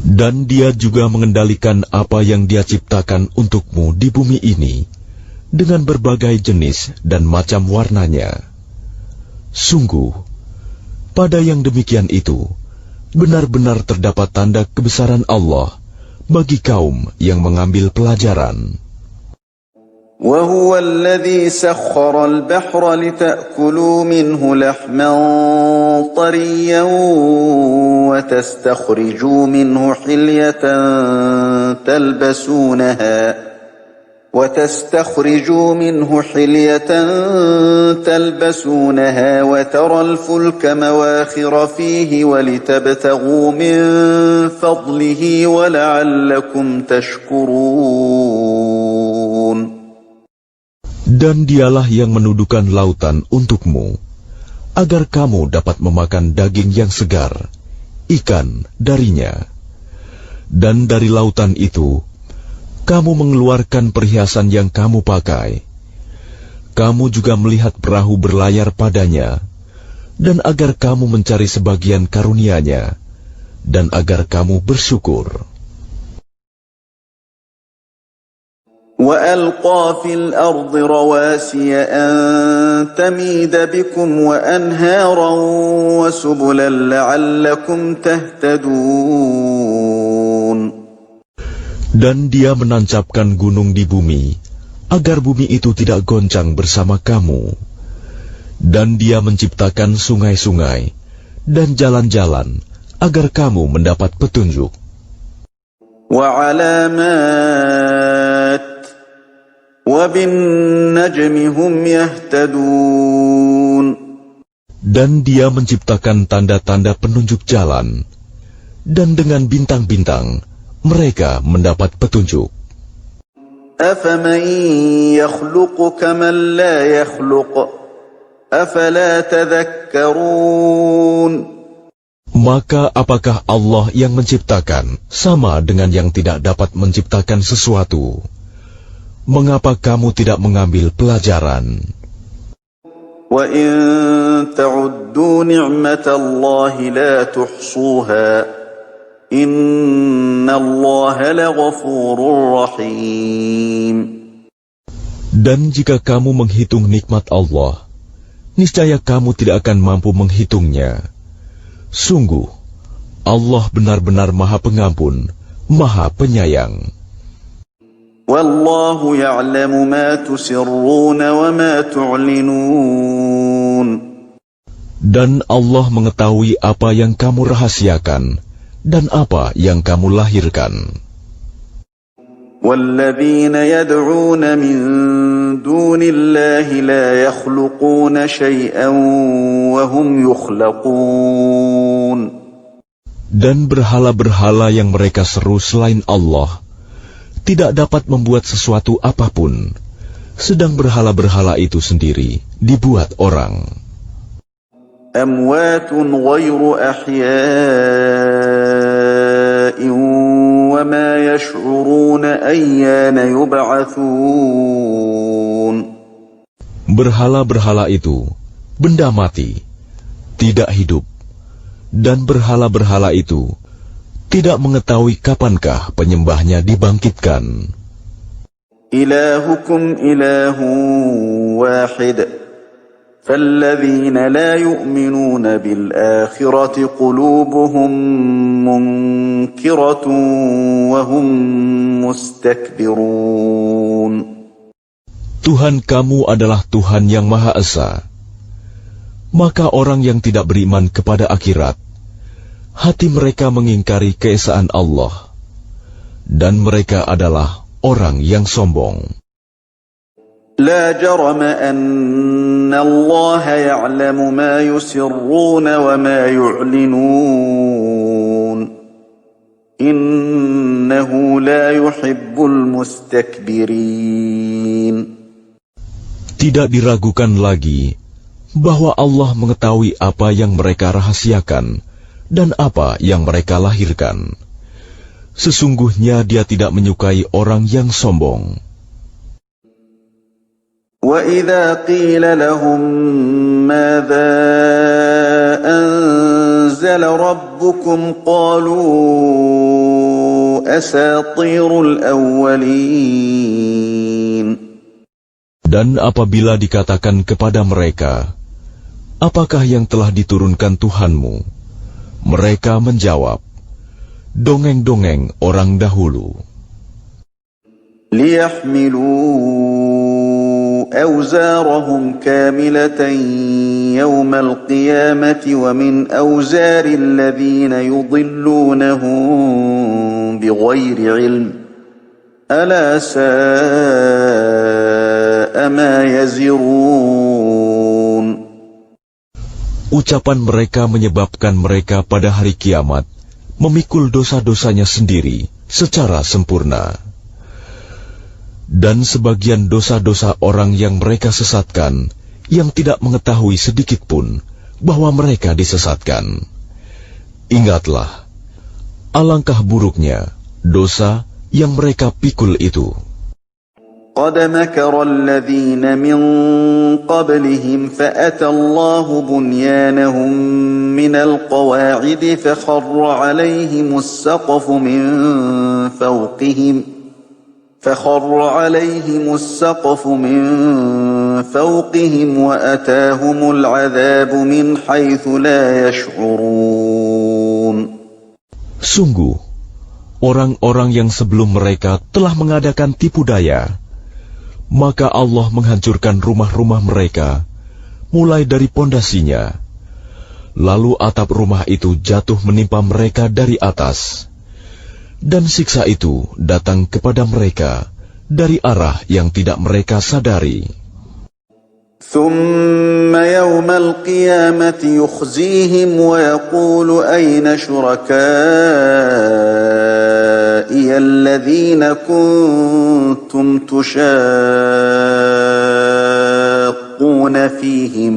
Dan Dia juga mengendalikan apa yang Dia ciptakan untukmu di bumi ini dengan berbagai jenis dan macam warnanya. Sungguh, pada yang demikian itu, benar-benar terdapat tanda kebesaran Allah bagi kaum yang mengambil pelajaran. وَهُوَ الَّذِي سَخَّرَ الْبَحْرَ لِتَأْكُلُوا مِنْهُ لَحْمًا طَرِيًّا وَتَسْتَخْرِجُوا مِنْهُ حِلْيَةً تَلْبَسُونَهَا وَتَرَى الْفُلْكَ مَوَاخِرَ فِيهِ وَلِتَبْتَغُوا مِنْ فَضْلِهِ وَلَعَلَّكُمْ تَشْكُرُونَ. Dan Dialah yang menundukkan lautan untukmu, agar kamu dapat memakan daging yang segar, ikan darinya. Dan dari lautan itu, kamu mengeluarkan perhiasan yang kamu pakai. Kamu juga melihat perahu berlayar padanya, dan agar kamu mencari sebagian karunia-Nya, dan agar kamu bersyukur. وَأَلْقَى فِي الْأَرْضِ رَوَاسِيَ أَن تَمِيدَ بِكُمْ وَأَنْهَارًا وَسُبُلًا لَعَلَّكُمْ تَهْتَدُونَ. Dan Dia menancapkan gunung di bumi, agar bumi itu tidak goncang bersama kamu. Dan Dia menciptakan sungai-sungai dan jalan-jalan, agar kamu mendapat petunjuk. وعلامات وبالنجم هم يهتدون. Dan Dia menciptakan tanda-tanda penunjuk jalan, dan dengan bintang-bintang mereka mendapat petunjuk. أفمن يخلق كمن لا يخلق أفلا تذكرون. Maka apakah Allah yang menciptakan sama dengan yang tidak dapat menciptakan sesuatu? Mengapa kamu tidak mengambil pelajaran? وَإِن تَعُدُّوا نِعْمَةَ اللَّهِ لَا تُحْصُوهَا إِنَّ اللَّهَ لَغَفُورٌ رَّحِيمٌ. Dan jika kamu menghitung nikmat Allah, niscaya kamu tidak akan mampu menghitungnya. Sungguh, Allah benar-benar Maha Pengampun, Maha Penyayang. وَاللَّهُ يَعْلَمُ مَا تُسِرُّونَ وَمَا تُعْلِنُونَ. Dan Allah mengetahui apa yang kamu rahasiakan dan apa yang kamu lahirkan. وَالَّذِينَ يَدْعُونَ مِن دُونِ اللَّهِ لَا يَخْلُقُونَ شَيْئًا وَهُمْ يُخْلَقُونَ. Dan berhala-berhala yang mereka seru selain Allah tidak dapat membuat sesuatu apapun, sedang berhala-berhala itu sendiri dibuat orang. أَمْوَاتٌ غَيْرُ أَحْيَاءٍ وَمَا يَشْعُرُونَ أَيَّانَ يُبْعَثُونَ. Berhala-berhala itu benda mati, tidak hidup, dan berhala-berhala itu tidak mengetahui kapankah penyembahnya dibangkitkan. إِلَٰهُكُمْ إِلَٰهٌ وَاحِدٌ فَالَّذِينَ لَا يُؤْمِنُونَ بِالْآخِرَةِ قُلُوبُهُم مُّنكِرَةٌ وَهُم مُّسْتَكْبِرُونَ. Tuhan kamu adalah Tuhan yang Maha Esa. Maka orang yang tidak beriman kepada akhirat, hati mereka mengingkari keesaan Allah, dan mereka adalah orang yang sombong. لا جرم أن الله يعلم ما يسرون وما يعلنون إنه لا يحب المستكبرين. Tidak diragukan lagi bahwa Allah mengetahui apa yang mereka rahasiakan dan apa yang mereka lahirkan. Sesungguhnya Dia tidak menyukai orang yang sombong. وَإِذَا قِيلَ لَهُم مَّاذَا أَنزَلَ رَبُّكُمْ قَالُوا أَسَاطِيرُ الْأَوَّلِينَ. Dan apabila dikatakan kepada mereka, apakah yang telah diturunkan Tuhanmu? Mereka menjawab, dongeng-dongeng orang dahulu. لِيَحْمِلُوا أَوْزَارَهُمْ كَامِلَةً يَوْمَ الْقِيَامَةِ وَمِنْ أَوْزَارِ الَّذِينَ يُضِلُّونَهُم بِغَيْرِ عِلْمٍ أَلَا سَاءَ مَا يَزِرُونَ. Ucapan mereka menyebabkan mereka pada hari kiamat memikul dosa-dosanya sendiri secara sempurna. Dan sebagian dosa-dosa orang yang mereka sesatkan, yang tidak mengetahui sedikit pun bahwa mereka disesatkan. Ingatlah, alangkah buruknya dosa yang mereka pikul itu. قَدْ مَكَرَ الَّذِينَ مِن قَبْلِهِمْ فَأَتَى اللَّهُ بُنْيَانَهُم مِّنَ الْقَوَاعِدِ فَخَرَّ عَلَيْهِمُ السَّقْفُ مِن فَوْقِهِمْ وَأَتَاهُمُ الْعَذَابُ مِنْ حَيْثُ لَا يَشْعُرُونَ. Sungguh, orang-orang yang sebelum mereka telah mengadakan tipu daya. Maka Allah menghancurkan rumah-rumah mereka, mulai dari pondasinya. Lalu atap rumah itu jatuh menimpa mereka dari atas. dan siksa itu datang kepada mereka dari arah yang tidak mereka sadari. ثم يوم القيامة يخزيهم ويقول أين شركائي الذين كنتم تشاقون فيهم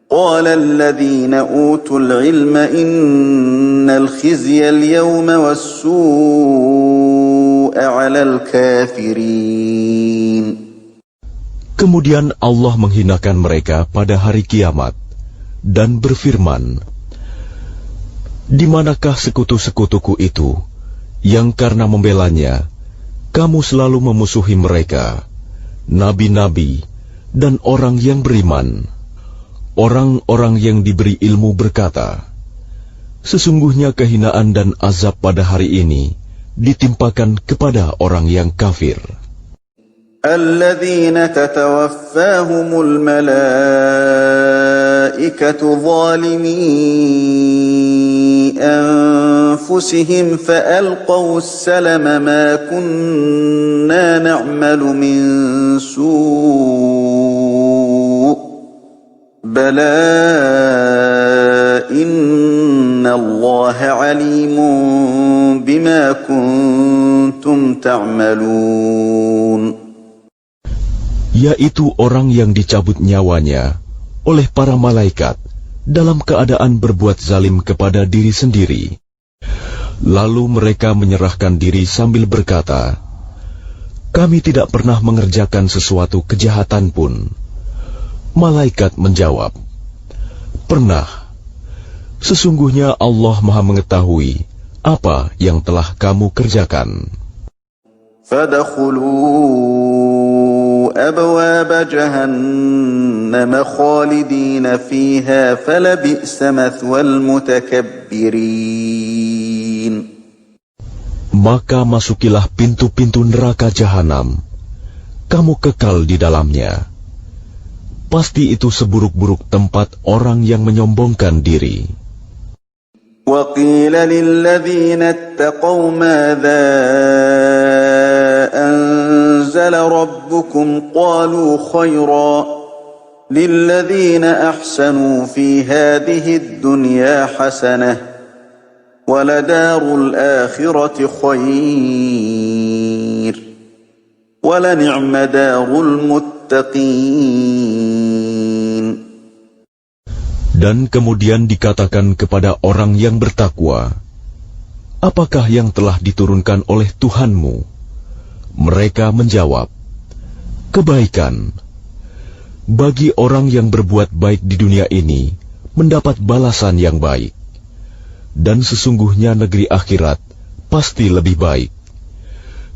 قال الذين أوتوا العلم إن الخزي اليوم والسوء على الكافرين. Kemudian Allah menghinakan mereka pada hari kiamat dan berfirman, "Di manakah sekutu-sekutuku itu yang karena membelanya kamu selalu memusuhi mereka, nabi-nabi dan orang yang beriman?" Orang-orang yang diberi ilmu berkata, "Sesungguhnya kehinaan dan azab pada hari ini ditimpakan kepada orang yang kafir." الذين تتوفاهم الملائكة ظالمي أنفسهم فألقوا السلم ما كنا نعمل من سوء بلى إن الله عليم بما كنتم تعملون. Yaitu orang yang dicabut nyawanya oleh para malaikat dalam keadaan berbuat zalim kepada diri sendiri. Lalu mereka menyerahkan diri sambil berkata, "Kami tidak pernah mengerjakan sesuatu kejahatan pun." Malaikat menjawab, "Pernah. Sesungguhnya Allah Maha mengetahui apa yang telah kamu kerjakan." فَادْخُلُوا أَبْوَابَ جَهَنَّمَ خَالِدِينَ فِيهَا فَلَبِئْسَ مَثْوَى الْمُتَكَبِّرِينَ. Maka masukilah pintu-pintu neraka jahanam. Kamu kekal di dalamnya. Pasti itu seburuk-buruk tempat orang yang menyombongkan diri. وَقِيلَ لِلَّذِينَ اتَّقَوْا مَاذَا أَنزَلَ رَبُّكُمْ قَالُوا خَيْرًا لِلَّذِينَ أَحْسَنُوا فِي هَذِهِ الدُّنْيَا حَسَنَةٌ وَلَدَارُ الْآخِرَةِ خَيْرٌ وَلَنِعْمَ دَارُ الْمُتَّقِينَ. Dan kemudian dikatakan kepada orang yang bertakwa, "Apakah yang telah diturunkan oleh Tuhanmu?" Mereka menjawab, "Kebaikan." Bagi orang yang berbuat baik di dunia ini, mendapat balasan yang baik. Dan sesungguhnya negeri akhirat pasti lebih baik.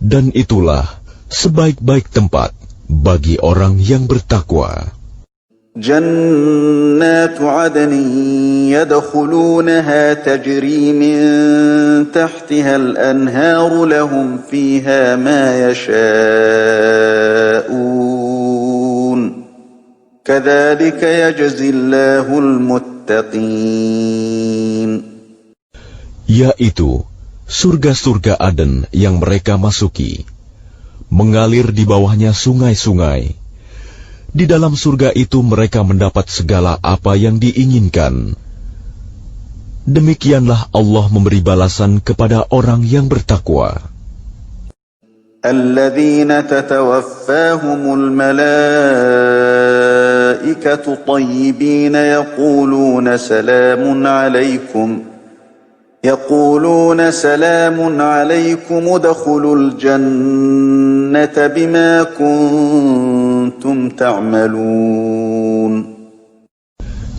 Dan itulah sebaik-baik tempat bagi orang yang bertakwa. جنات عدن يدخلونها تجري من تحتها الأنهار لهم فيها ما يشاءون كذلك يجزي الله المتقين. Yaitu surga-surga Aden yang mereka masuki, mengalir di bawahnya sungai-sungai. Di dalam surga itu mereka mendapat segala apa yang diinginkan. Demikianlah Allah memberi balasan kepada orang yang bertakwa. الذين تتوفاهم الملائكة طيبين يقولون سلام عليكم ادخلوا الجنة بما كنتم تعملون.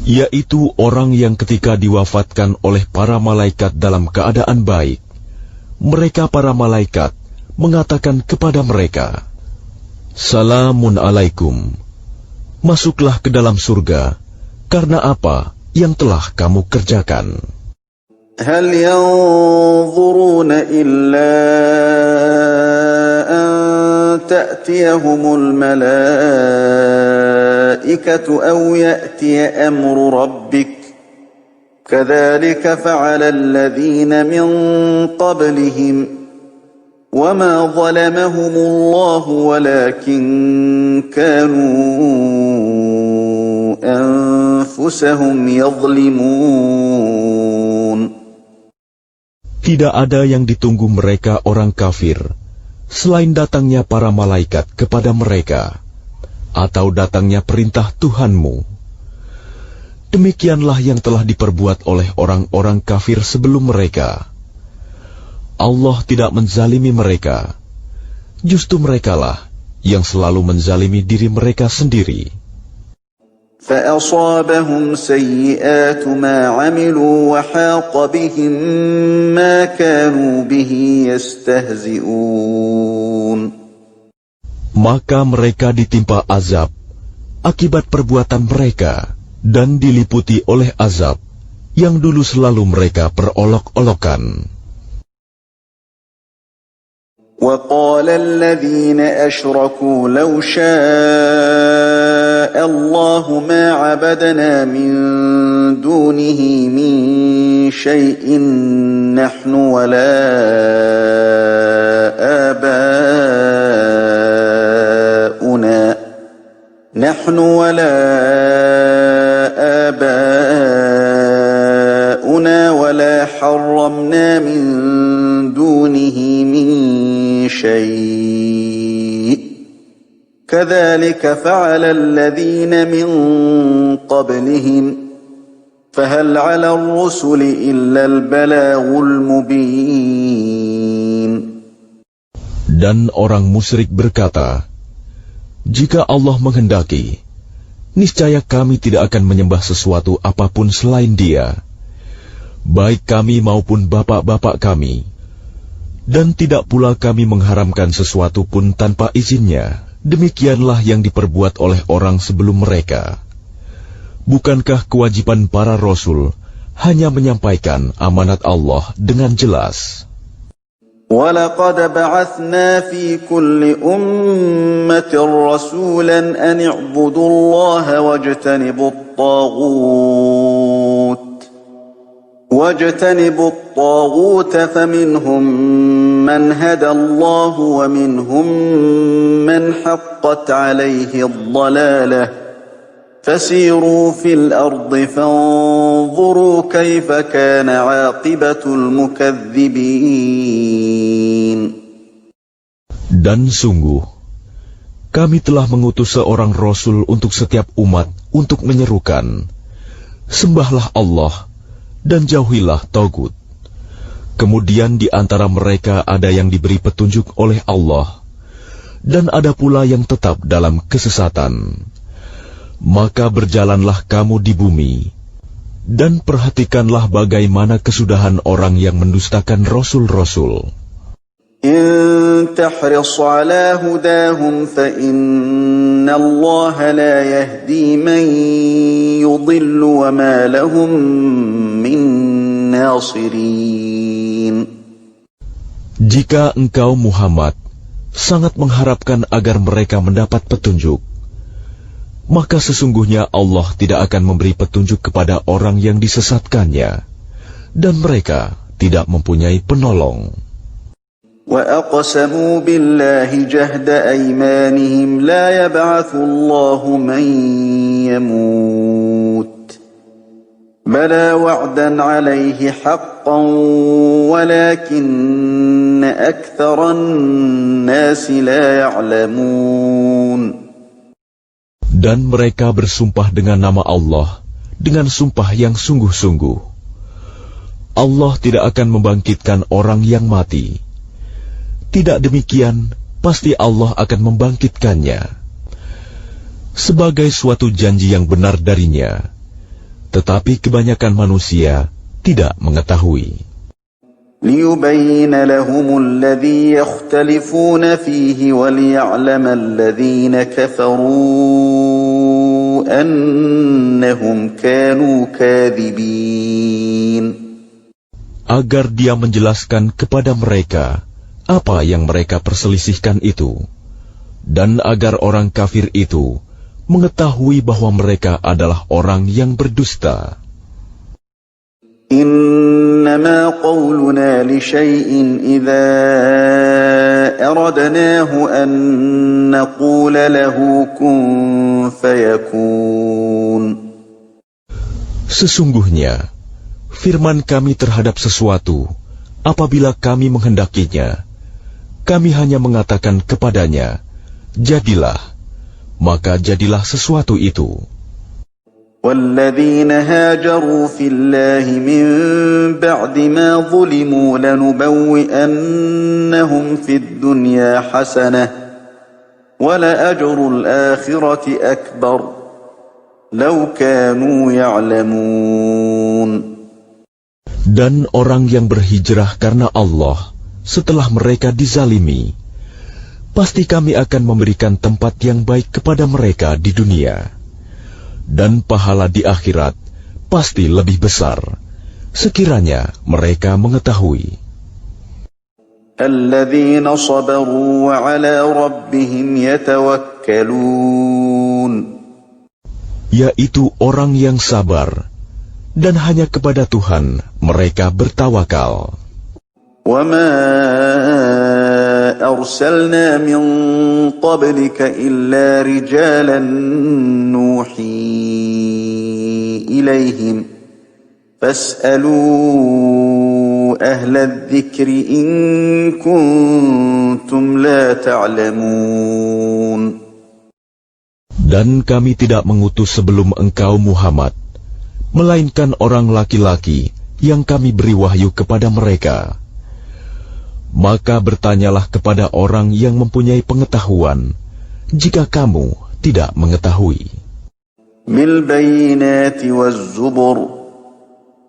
Yaitu orang yang ketika diwafatkan oleh para malaikat dalam keadaan baik, mereka para malaikat mengatakan kepada mereka, "Salamun alaikum, masuklah ke dalam surga karena apa yang telah kamu kerjakan." هل ينظرون إلا أن تأتيهم الملائكة أو يأتي أمر ربك كذلك فعل الذين من قبلهم وما ظلمهم الله ولكن كانوا أنفسهم يظلمون. Tidak ada yang ditunggu mereka orang kafir selain datangnya para malaikat kepada mereka atau datangnya perintah Tuhanmu. Demikianlah yang telah diperbuat oleh orang-orang kafir sebelum mereka. Allah tidak menzalimi mereka. Justru merekalah yang selalu menzalimi diri mereka sendiri. فَأَصَابَهُمْ سَيِّئَاتُ مَا عَمِلُوا وَحَاقَ بِهِم مَّا كَانُوا بِهِ يَسْتَهْزِئُونَ. Maka mereka ditimpa azab akibat perbuatan mereka dan diliputi oleh azab yang dulu selalu mereka perolok-olokan. وَقَالَ الَّذِينَ أَشْرَكُوا لَوْ شَاءَ اللَّهُ مَا عَبَدْنَا مِن دُونِهِ مِن شَيْءٍ نَّحْنُ وَلَا آباؤنا ولا حرمنا من دونه من شيء كذلك فعل الذين من قبلهم فهل على الرسل إلا البلاغ المبين. Dan orang musyrik berkata, jika Allah menghendaki, niscaya kami tidak akan menyembah sesuatu apapun selain Dia, baik kami maupun bapak-bapak kami, dan tidak pula kami mengharamkan sesuatu pun tanpa izinnya. Demikianlah yang diperbuat oleh orang sebelum mereka. Bukankah kewajiban para rasul hanya menyampaikan amanat Allah dengan jelas? وَلَقَدْ بَعَثْنَا فِي كُلِّ أُمَّةٍ رَّسُولًا أَنِ اعْبُدُوا اللَّهَ وَاجْتَنِبُوا الطَّاغُوتَ فَمِنْهُم مَّنْ هَدَى اللَّهُ وَمِنْهُم مَّنْ حَقَّتْ عَلَيْهِ الضَّلَالَةُ فَسِيرُوا فِي الْأَرْضِ فَانظُرُوا كَيْفَ كَانَ عَاقِبَةُ الْمُكَذِّبِينَ. Dan sungguh, kami telah mengutus seorang rasul untuk setiap umat untuk menyerukan, sembahlah Allah dan jauhilah tagut. Kemudian di antara mereka ada yang diberi petunjuk oleh Allah, dan ada pula yang tetap dalam kesesatan. Maka berjalanlah kamu di bumi, dan perhatikanlah bagaimana kesudahan orang yang mendustakan rasul-rasul. إن تحرص على هداهم فإن الله لا يهدي من يضل وما لهم من ناصرين. Jika engkau Muhammad sangat mengharapkan agar mereka mendapat petunjuk, maka sesungguhnya Allah tidak akan memberi petunjuk kepada orang yang disesatkannya, dan mereka tidak mempunyai penolong. وَأَقْسَمُوا بِاللَّهِ جَهْدَ أَيْمَانِهِمْ لَا يَبْعَثُ اللَّهُ مَن يَمُوتُ بَلَىٰ وَعْدًا عَلَيْهِ حَقًّا وَلَٰكِنَّ أَكْثَرَ النَّاسِ لَا يَعْلَمُونَ. Dan mereka bersumpah dengan nama Allah dengan sumpah yang sungguh-sungguh. Allah tidak akan membangkitkan orang yang mati. Tidak demikian, pasti Allah akan membangkitkannya sebagai suatu janji yang benar darinya, tetapi kebanyakan manusia tidak mengetahui. لِيُبَيِّنَ لَهُمُ الَّذِي يَخْتَلِفُونَ فِيهِ وَلِيَعْلَمَ الَّذِينَ كَفَرُوا أَنَّهُمْ كَانُوا كَاذِبِينَ. Agar Dia menjelaskan kepada mereka apa yang mereka perselisihkan itu, dan agar orang kafir itu mengetahui bahwa mereka adalah orang yang berdusta. إنما قولنا لشيء إذا أردناه أن نقول له كن فيكون. Sesungguhnya, firman kami terhadap sesuatu, apabila kami menghendakinya, kami hanya mengatakan kepadanya, jadilah, maka jadilah sesuatu itu. وَالَّذِينَ هَاجَرُوا فِي اللَّهِ مِن بَعْدِ مَا ظُلِمُوا لَنُبَوِّئَنَّهُمْ فِي الدُّنْيَا حَسَنَةً وَلَأَجْرُ الْآخِرَةِ أَكْبَرُ لَوْ كَانُوا يَعْلَمُونَ. Dan orang yang berhijrah karena Allah setelah mereka dizalimi, pasti kami akan memberikan tempat yang baik kepada mereka di dunia. Dan pahala di akhirat pasti lebih besar, sekiranya mereka mengetahui. Alladzina sabaru wa ala rabbihim yatawakkalun. Yaitu orang yang sabar, dan hanya kepada Tuhan mereka bertawakal. Wa ma arsalna min qablika illa rijalan nuhi ilaihim fas'alu ahla dzikri in kuntum la ta'lamun. Dan kami tidak mengutus sebelum engkau Muhammad, melainkan orang laki-laki yang kami beri wahyu kepada mereka. Maka bertanyalah kepada orang yang mempunyai pengetahuan, jika kamu tidak mengetahui. Bil bayyinati waz zubur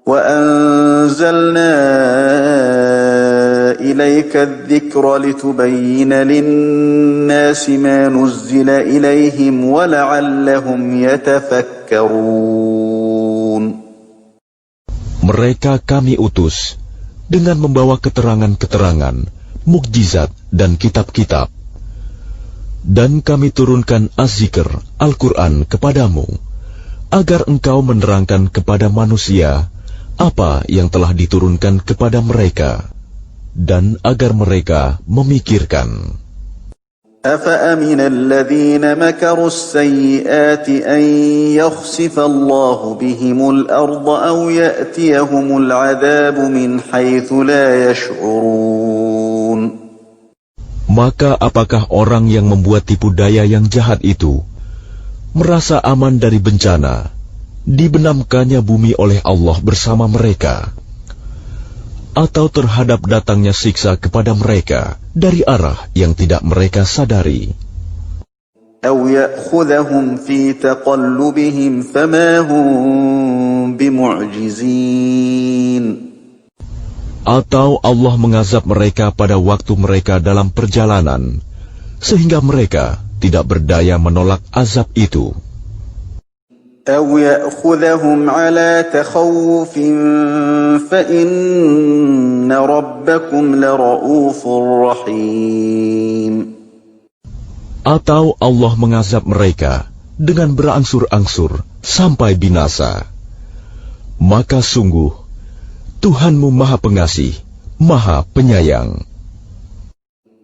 wa anzalna ilayka adh-dhikra litubayyina lin-nasi ma nuzzila ilayhim wa la'allahum yatafakkarun. Mereka kami utus dengan membawa keterangan-keterangan, mukjizat dan kitab-kitab. Dan kami turunkan Az-Zikr, Al-Quran kepadamu, agar engkau menerangkan kepada manusia apa yang telah diturunkan kepada mereka, dan agar mereka memikirkan. أَفَأَمِنَ الَّذِينَ مَكَرُوا السَّيِّئَاتِ أَن يَخْسِفَ اللَّهُ بِهِمُ الْأَرْضَ أَوْ يَأْتِيَهُمُ الْعَذَابُ مِنْ حَيْثُ لَا يَشْعُرُونَ. Maka apakah orang yang membuat tipu daya yang jahat itu merasa aman dari bencana, dibenamkannya bumi oleh Allah bersama mereka, atau terhadap datangnya siksa kepada mereka dari arah yang tidak mereka sadari? أَوْ يَأْخُذَهُمْ فِي تَقَلُّبِهِمْ فَمَا هُمْ بِمُعْجِزِينَ. Atau Allah mengazab mereka pada waktu mereka dalam perjalanan, sehingga mereka tidak berdaya menolak azab itu. أَوْ يَأْخُذَهُمْ عَلَى تَخَوُّفٍ فَإِنَّ رَبَّكُمْ لَرَءُوفٌ رَحِيمٌ. Atau Allah mengazab mereka dengan berangsur-angsur sampai binasa. Maka sungguh, Tuhanmu Maha Pengasih, Maha Penyayang.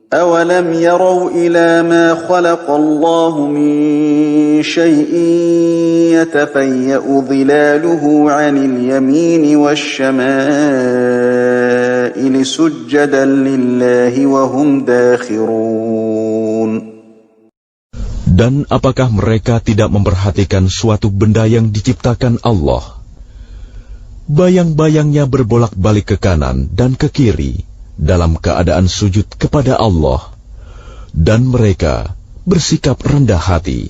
أَوَلَمْ يَرَوْا إِلَى مَا خَلَقَ اللَّهُ مِنْ شَيْءٍ يَتَفَيَّأُ ظِلَالُهُ عَنِ الْيَمِينِ وَالشَّمَائِلِ سُجَّدًا لِلَّهِ وَهُمْ دَاخِرُونَ. Dan apakah mereka tidak memperhatikan suatu benda yang diciptakan Allah? Bayang-bayangnya berbolak-balik ke kanan dan ke kiri, dalam keadaan sujud kepada Allah, dan mereka bersikap rendah hati.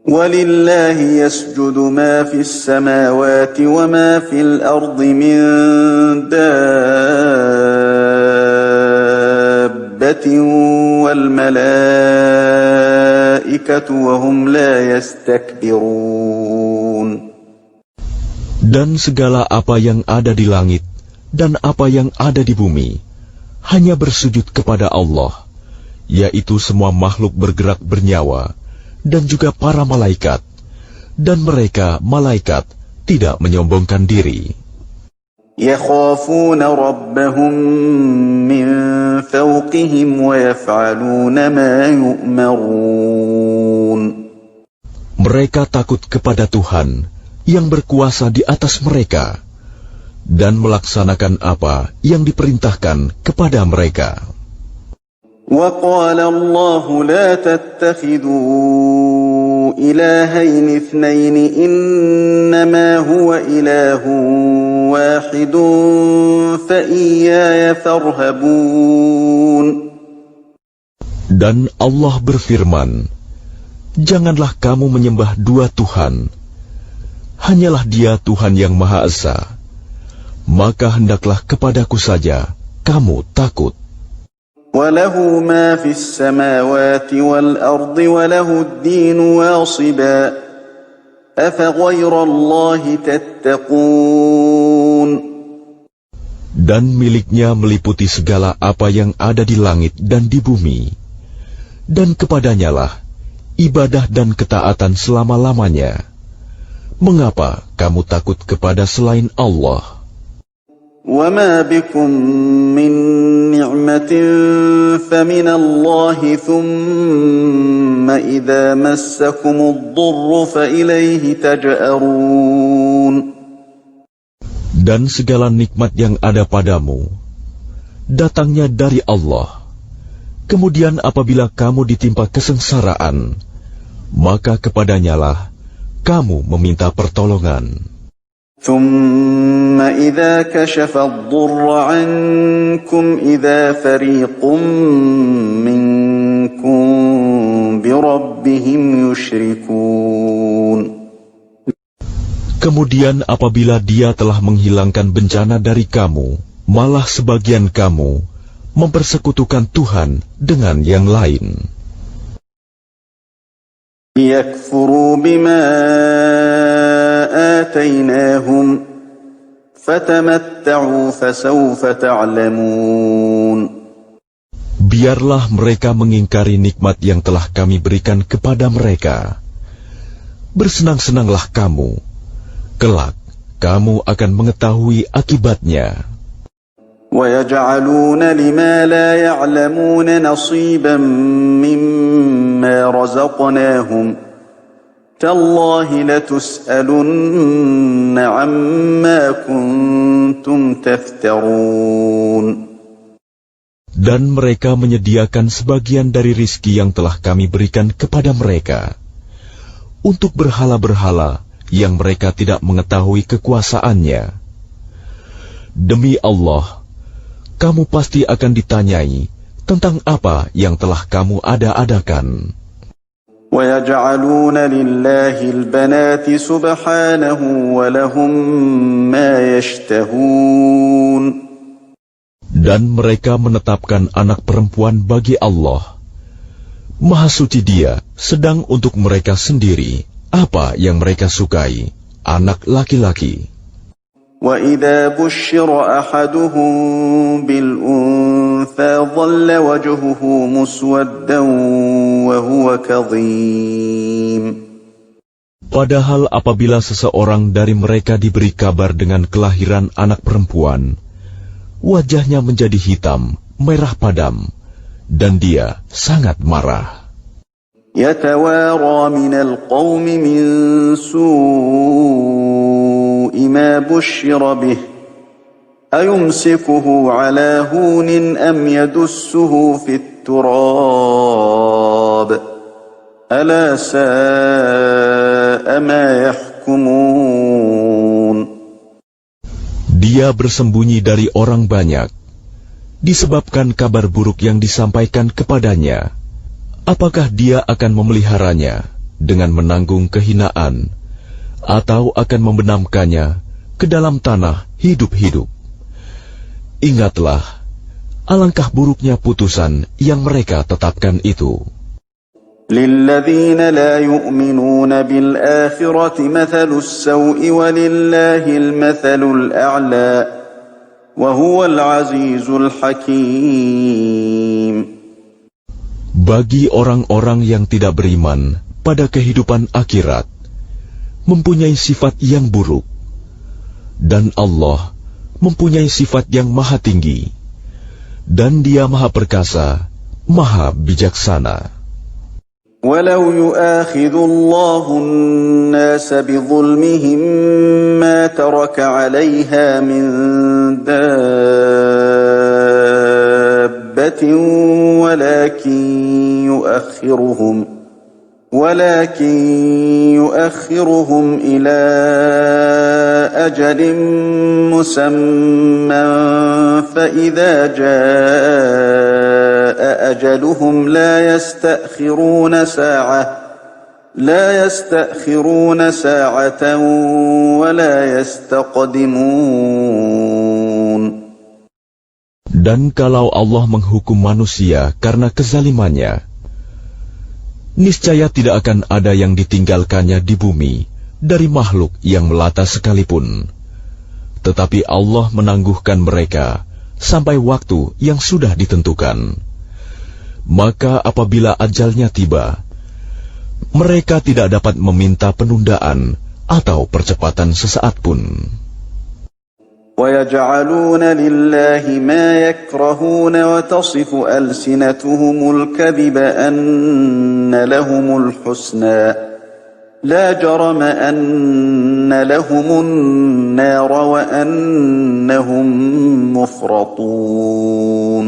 وَلِلَّهِ يَسْجُدُ مَا فِي السَّمَاوَاتِ وَمَا فِي الْأَرْضِ مِنْ دَابَّةٍ وَالْمَلَائِكَةُ وَهُمْ لَا يَسْتَكْبِرُونَ. Dan segala apa yang ada di langit dan apa yang ada di bumi hanya bersujud kepada Allah, yaitu semua makhluk bergerak bernyawa dan juga para malaikat, dan mereka malaikat tidak menyombongkan diri. يخافون ربهم من فوقهم ويفعلون ما يؤمرون. Mereka takut kepada Tuhan yang berkuasa di atas mereka dan melaksanakan apa yang diperintahkan kepada mereka. وقال الله لا تتخذوا إلهين اثنين إنما هو إله واحد فإياي فارهبون. Dan Allah berfirman, janganlah kamu menyembah dua Tuhan, hanyalah Dia Tuhan yang Maha Esa, maka hendaklah kepadaku saja kamu takut. وَلَهُ مَا فِي السَّمَاوَاتِ وَالْأَرْضِ وَلَهُ الدِّينُ وَاصِبًا أَفَغَيْرَ اللَّهِ تَتَّقُونَ. Dan miliknya meliputi segala apa yang ada di langit dan di bumi, dan kepadanyalah ibadah dan ketaatan selama-lamanya. Mengapa kamu takut kepada selain Allah? وَمَا بِكُم مِّن نِّعْمَةٍ فَمِنَ اللَّهِ ثُمَّ إِذَا مَسَّكُمُ الضُّرُّ فَإِلَيْهِ تَجْأَرُونَ. Dan segala nikmat yang ada padamu datangnya dari Allah. Kemudian apabila kamu ditimpa kesengsaraan, maka kepadanyalah kamu meminta pertolongan. ثُمَّ إِذَا كَشَفَ الضُّرَّ عَنكُمْ إِذَا فَرِيقٌ مِّنكُم بِرَبِّهِمْ يُشْرِكُونَ. Kemudian apabila Dia telah menghilangkan bencana dari kamu, malah sebagian kamu mempersekutukan Tuhan dengan yang lain. لِيَكْفُرُوا بِمَا آتَيْنَاهُمْ فَتَمَتَّعُوا فَسَوْفَ تَعْلَمُونَ. Biarlah mereka mengingkari nikmat yang telah kami berikan kepada mereka. Bersenang-senanglah kamu, kelak kamu akan mengetahui akibatnya. وَيَجْعَلُونَ لِمَا لَا يَعْلَمُونَ نَصِيبًا مِّمَّا رَزَقْنَاهُمْ تَاللَّهِ لَتُسْأَلُنَّ عَمَّا كُنتُمْ تَفْتَرُونَ. Dan mereka menyediakan sebagian dari rizki yang telah kami berikan kepada mereka untuk berhala-berhala yang mereka tidak mengetahui kekuasaannya. Demi Allah, kamu pasti akan ditanyai tentang apa yang telah kamu ada-adakan. وَيَجْعَلُونَ لِلَّهِ الْبَنَاتِ سُبْحَانَهُ وَلَهُم مَّا يَشْتَهُونَ. Dan mereka menetapkan anak perempuan bagi Allah. Maha suci Dia, sedang untuk mereka sendiri apa yang mereka sukai, anak laki-laki. وَإِذَا بُشِّرَ أَحَدُهُم بِالْأُنثَىٰ ظَلَّ وَجْهُهُ مُسْوَدًّا وَهُوَ كَظِيمٌ. Padahal apabila seseorang dari mereka diberi kabar dengan kelahiran anak perempuan, wajahnya menjadi hitam, merah padam, dan dia sangat marah. يَتَوَارَى مِنَ الْقَوْمِ مِنْ سُوءِ مَا بُشِّرَ بِهِ أَيُمْسِكُهُ عَلَى هُونٍ أَمْ يَدُسُّهُ فِي التُّرَابِ أَلَا سَاءَ مَا يَحْكُمُونَ. Dia bersembunyi dari orang banyak disebabkan kabar buruk yang disampaikan kepadanya. Apakah dia akan memeliharanya dengan menanggung kehinaan, atau akan membenamkannya ke dalam tanah hidup-hidup? Ingatlah, alangkah buruknya putusan yang mereka tetapkan itu. لِلَّذِينَ لَا يُؤْمِنُونَ بِالْآخِرَةِ مَثَلُ السَّوْءِ وَلِلَّهِ الْمَثَلُ الْأَعْلَى وَهُوَ الْعَزِيزُ الْحَكِيمُ. Bagi orang-orang yang tidak beriman pada kehidupan akhirat, mempunyai sifat yang buruk, dan Allah mempunyai sifat yang maha tinggi, dan Dia maha perkasa, maha bijaksana. وَلَوْ يُؤَاخِذُ اللَّهُ النَّاسَ بِظُلْمِهِمْ مَا تَرَكَ عَلَيْهَا مِنْ دَابَّةٍ ولكن يؤخرهم إلى أجل مسمى فإذا جاء أجلهم لا يستأخرون ساعة ولا يستقدمون. Dan kalau Allah menghukum manusia karena kezalimannya, niscaya tidak akan ada yang ditinggalkannya di bumi dari makhluk yang melata sekalipun. Tetapi Allah menangguhkan mereka sampai waktu yang sudah ditentukan. Maka apabila ajalnya tiba, mereka tidak dapat meminta penundaan atau percepatan sesaat pun. وَيَجْعَلُونَ لِلَّهِ مَا يَكْرَهُونَ وَتَصِفُ أَلْسِنَتُهُمُ الْكَذِبَ أَنَّ لَهُمُ الْحُسْنَى لَا جَرَمَ أَنَّ لَهُمُ النَّارَ وَأَنَّهُمْ مُفْرَطُونَ.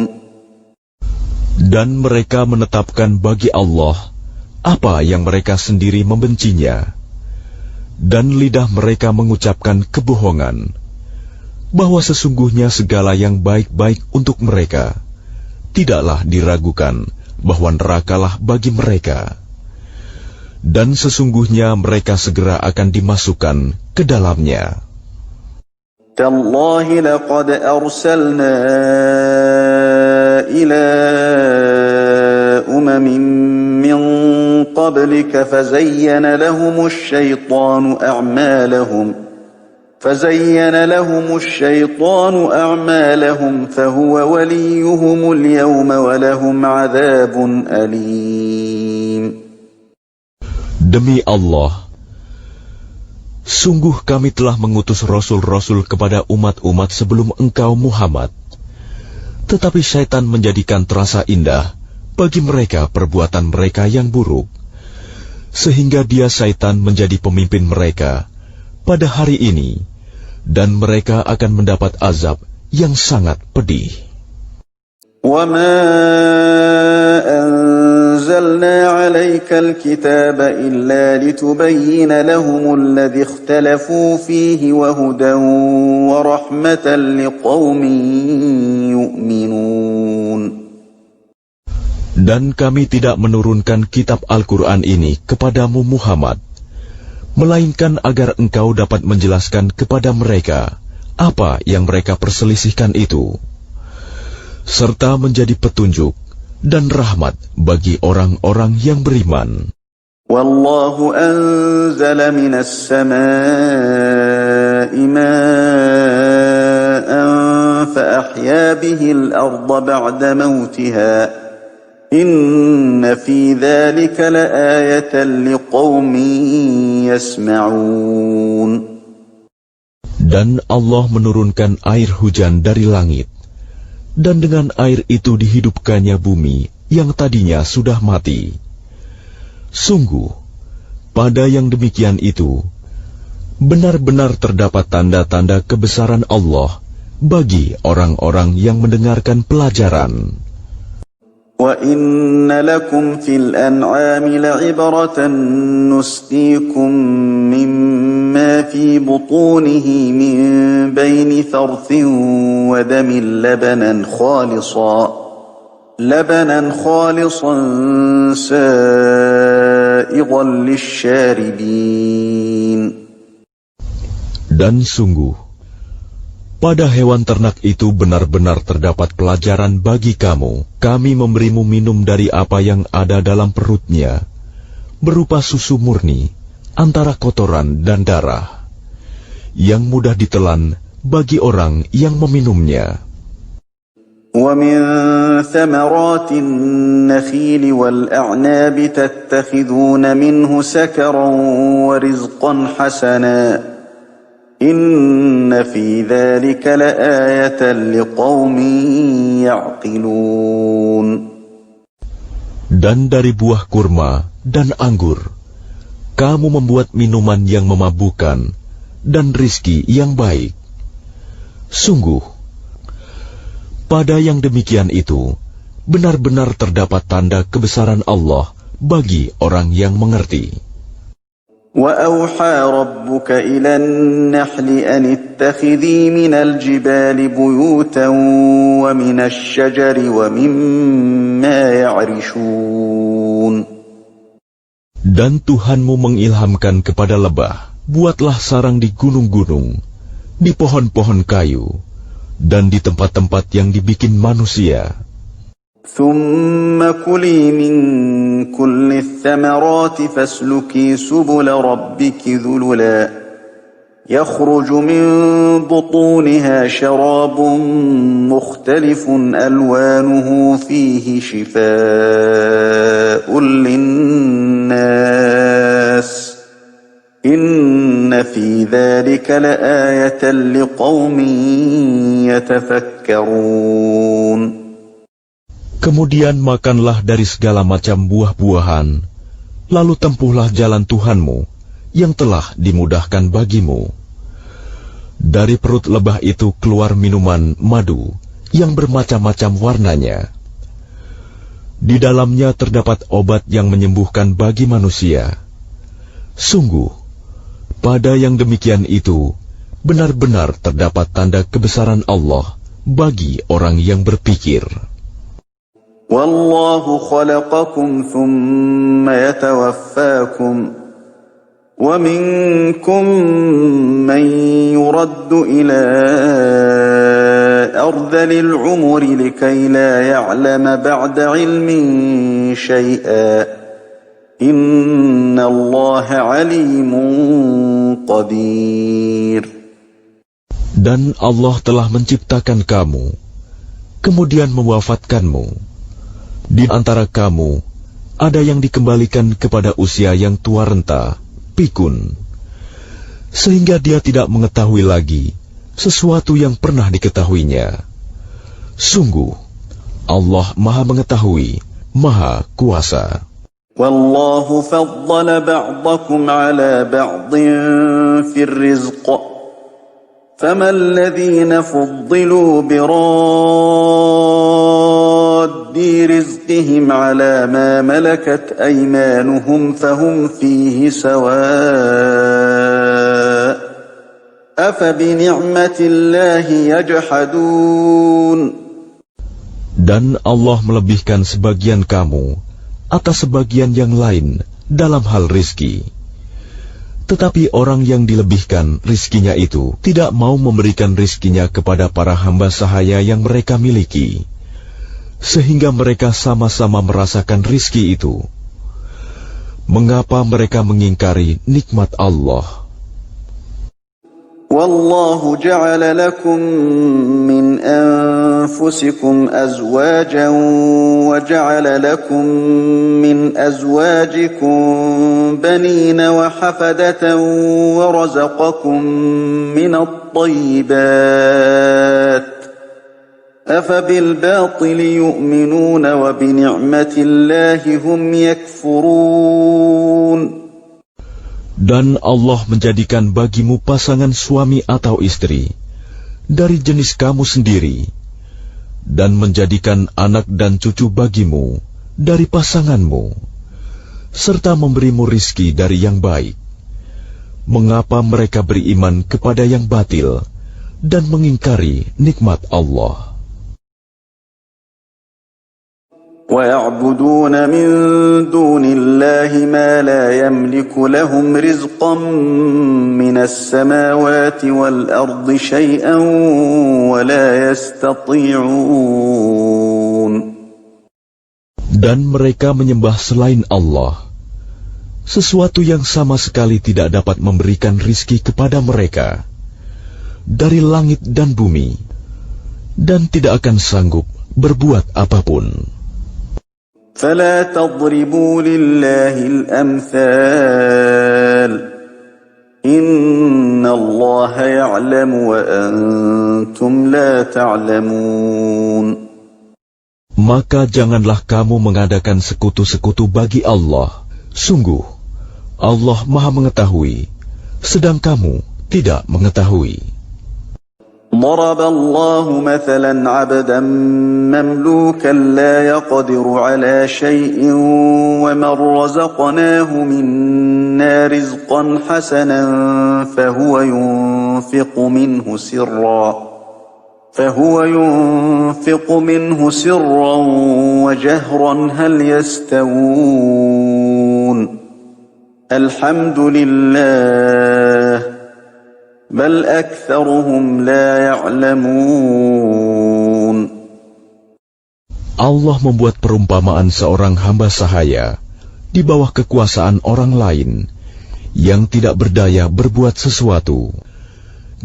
Dan mereka menetapkan bagi Allah apa yang mereka sendiri membencinya, dan lidah mereka mengucapkan kebohongan, bahwa sesungguhnya segala yang baik-baik untuk mereka, tidaklah diragukan bahwa nerakalah bagi mereka. Dan sesungguhnya mereka segera akan dimasukkan ke dalamnya. Tallahi laqad arsalna ila umamin min qablika fazayyana لهم الشيطان أعمالهم فهو وليهم اليوم ولهم عذاب أليم. Demi Allah, sungguh kami telah mengutus rasul-rasul kepada umat-umat sebelum engkau Muhammad. Tetapi syaitan menjadikan terasa indah bagi mereka perbuatan mereka yang buruk, sehingga dia syaitan menjadi pemimpin mereka pada hari ini, dan mereka akan mendapat azab yang sangat pedih. وَمَا أَنزَلْنَا عَلَيْكَ الْكِتَابَ إِلَّا لِتُبَيِّنَ لَهُمُ الَّذِي اخْتَلَفُوا فِيهِ وَهُدًى وَرَحْمَةً لِقَوْمٍ يُؤْمِنُونَ. Dan kami tidak menurunkan kitab Al-Quran ini kepadamu Muhammad, melainkan agar engkau dapat menjelaskan kepada mereka apa yang mereka perselisihkan itu, serta menjadi petunjuk dan rahmat bagi orang-orang yang beriman. Wallahu anzala minas samaa'i ma'an fa ahya bihil arda ba'da mautiha. Inna fi dzalika laayatan liqaumin yasma'un. Dan Allah menurunkan air hujan dari langit, dan dengan air itu dihidupkannya bumi yang tadinya sudah mati. Sungguh, pada yang demikian itu, benar-benar terdapat tanda-tanda kebesaran Allah bagi orang-orang yang mendengarkan pelajaran. وَإِنَّ لَكُمْ فِي الْأَنْعَامِ لَعِبْرَةً نُسْقِيكُم مِّمَّا فِي بُطُونِهِ مِن بَيْنِ فَرْثٍ وَدَمٍ لَبَنًا خَالِصًا سَائِغًا لِلشَّارِبِينَ. Dan sungguh, pada hewan ternak itu benar-benar terdapat pelajaran bagi kamu. Kami memberimu minum dari apa yang ada dalam perutnya, berupa susu murni, antara kotoran dan darah, yang mudah ditelan bagi orang yang meminumnya. وَمِن ثَمَرَاتِ النَّخِيلِ وَالْأَعْنَابِ تَتَّخِذُونَ مِنْهُ سَكَرًا وَرِزْقًا حَسَنًا إِنَّ في ذلك لآية لقوم يعقلون. Dan dari buah kurma dan anggur, kamu membuat minuman yang memabukkan dan rizki yang baik. Sungguh, pada yang demikian itu, benar-benar terdapat tanda kebesaran Allah bagi orang yang mengerti. وَأَوْحَى رَبُّكَ إِلَى النَّحْلِ أَنِ اتَّخِذِي مِنَ الْجِبَالِ بُيُوتًا وَمِنَ الشَّجَرِ وَمِمَّا يَعْرِشُونَ. Dan Tuhanmu mengilhamkan kepada lebah, buatlah sarang di gunung-gunung, di pohon-pohon kayu, dan di tempat-tempat yang dibikin manusia. ثُمَّ كُلِي مِن كُلِّ الثَّمَرَاتِ فَاسْلُكِي سُبُلَ رَبِّكِ ذُلُلًا يَخْرُجُ مِن بُطُونِهَا شَرَابٌ مُخْتَلِفٌ أَلْوَانُهُ فِيهِ شِفَاءٌ لِلنَّاسِ إِنَّ فِي ذَلِكَ لَآيَةً لِقَوْمٍ يَتَفَكَّرُونَ. Kemudian makanlah dari segala macam buah-buahan, lalu tempuhlah jalan Tuhanmu yang telah dimudahkan bagimu. Dari perut lebah itu keluar minuman madu yang bermacam-macam warnanya. Di dalamnya terdapat obat yang menyembuhkan bagi manusia. Sungguh, pada yang demikian itu, benar-benar terdapat tanda kebesaran Allah bagi orang yang berpikir. وَاللَّهُ خَلَقَكُمْ ثُمَّ يَتَوَفَّاكُمْ وَمِنكُم مَّن يُرَدُّ إِلَى أَرْذَلِ الْعُمُرِ لِكَيْ لَا يَعْلَمَ بَعْدَ عِلْمٍ شَيْئًا إِنَّ اللَّهَ عَلِيمٌ قَدِيرٌ. Dan Allah telah menciptakan kamu, kemudian mewafatkanmu. Di antara kamu, ada yang dikembalikan kepada usia yang tua renta, pikun, sehingga dia tidak mengetahui lagi sesuatu yang pernah diketahuinya. Sungguh, Allah Maha Mengetahui, Maha Kuasa. وَاللَّهُ فَضَّلَ بَعْضَكُمْ عَلَى بَعْضٍ فِي الرِّزْقِ فَمَا الَّذِينَ فُضِّلُوا بِرَادِّ رِزْقِهِمْ عَلَى مَا مَلَكَتْ أَيْمَانُهُمْ فَهُمْ فِيهِ سَوَاءٌ أَفَبِنِعْمَةِ اللَّهِ يَجْحَدُونَ. Dan Allah melebihkan sebagian kamu atas sebagian yang lain dalam hal rizki. Tetapi orang yang dilebihkan rizkinya itu tidak mau memberikan rizkinya kepada para hamba sahaya yang mereka miliki, sehingga mereka sama-sama merasakan rizki itu. Mengapa mereka mengingkari nikmat Allah? وَاللَّهُ جَعَلَ لَكُم مِّنْ أَنفُسِكُمْ أَزْوَاجًا وَجَعَلَ لَكُم مِّنْ أَزْوَاجِكُم بَنِينَ وَحَفَدَةً وَرَزَقَكُم مِّنَ الطَّيِّبَاتِ أَفَبِالْبَاطِلِ يُؤْمِنُونَ وَبِنِعْمَةِ اللَّهِ هُمْ يَكْفُرُونَ. Dan Allah menjadikan bagimu pasangan suami atau istri dari jenis kamu sendiri, dan menjadikan anak dan cucu bagimu dari pasanganmu, serta memberimu rizki dari yang baik. Mengapa mereka beriman kepada yang batil dan mengingkari nikmat Allah? وَيَعْبُدُونَ مِن دُونِ اللَّهِ مَا لَا يَمْلِكُ لَهُمْ رِزْقًا مِّنَ السَّمَاوَاتِ وَالْأَرْضِ شَيْئًا وَلَا يَسْتَطِيعُونَ. Dan mereka menyembah selain Allah sesuatu yang sama sekali tidak dapat memberikan rizki kepada mereka dari langit dan bumi, dan tidak akan sanggup berbuat apapun. فَلَا تَضْرِبُوا لِلَّهِ الْأَمْثَالَ إِنَّ الله يعلم وأنتم لا تعلمون. Maka janganlah kamu mengadakan sekutu-sekutu bagi Allah. Sungguh, Allah Maha Mengetahui, sedang kamu tidak mengetahui. ضرب الله مثلا عبدا مملوكا لا يقدر على شيء ومن رزقناه منا رزقا حسنا فهو ينفق منه سرا وجهرا هل يستوون الحمد لله بل أكثرهم لا يعلمون. Allah membuat perumpamaan seorang hamba sahaya di bawah kekuasaan orang lain yang tidak berdaya berbuat sesuatu,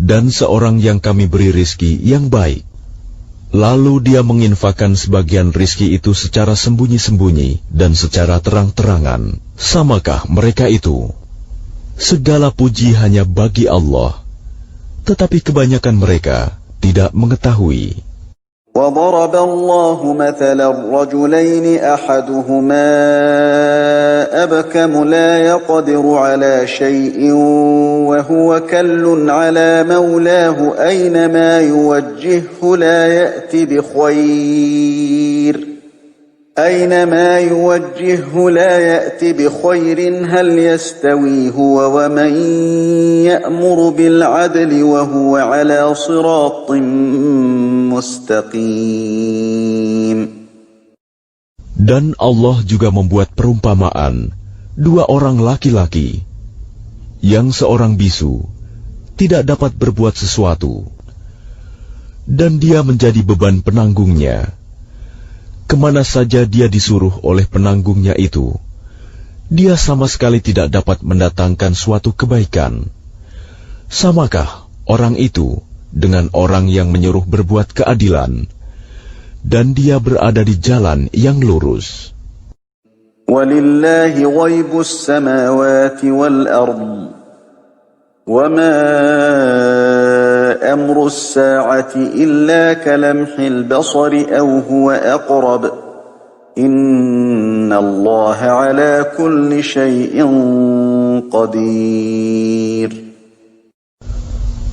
dan seorang yang kami beri rizki yang baik. Lalu dia menginfakkan sebagian rizki itu secara sembunyi-sembunyi dan secara terang-terangan. Samakah mereka itu? Segala puji hanya bagi Allah, tetapi kebanyakan mereka tidak mengetahui. وضرب الله مثلا رجلين أحدهما أبكم لا يقدر على شيء وهو كل على مولاه أينما يوجهه لا يأتي بخير هل يستوي هو ومن يأمر بالعدل وهو على صراط مستقيم. Dan Allah juga membuat perumpamaan dua orang laki-laki yang seorang bisu tidak dapat berbuat sesuatu dan dia menjadi beban penanggungnya. Kemana saja dia disuruh oleh penanggungnya itu, dia sama sekali tidak dapat mendatangkan suatu kebaikan. Samakah orang itu dengan orang yang menyuruh berbuat keadilan, dan dia berada di jalan yang lurus? وَلِلَّهِ غَيْبُ السَّمَاوَاتِ وَالْأَرْضِ وَمَا أَمْرُ السَّاعَةِ إِلَّا كَلَمْحِ الْبَصَرِ أَوْ هُوَ أَقْرَبُ إِنَّ اللَّهَ عَلَى كُلِّ شَيْءٍ قَدِيرٌ.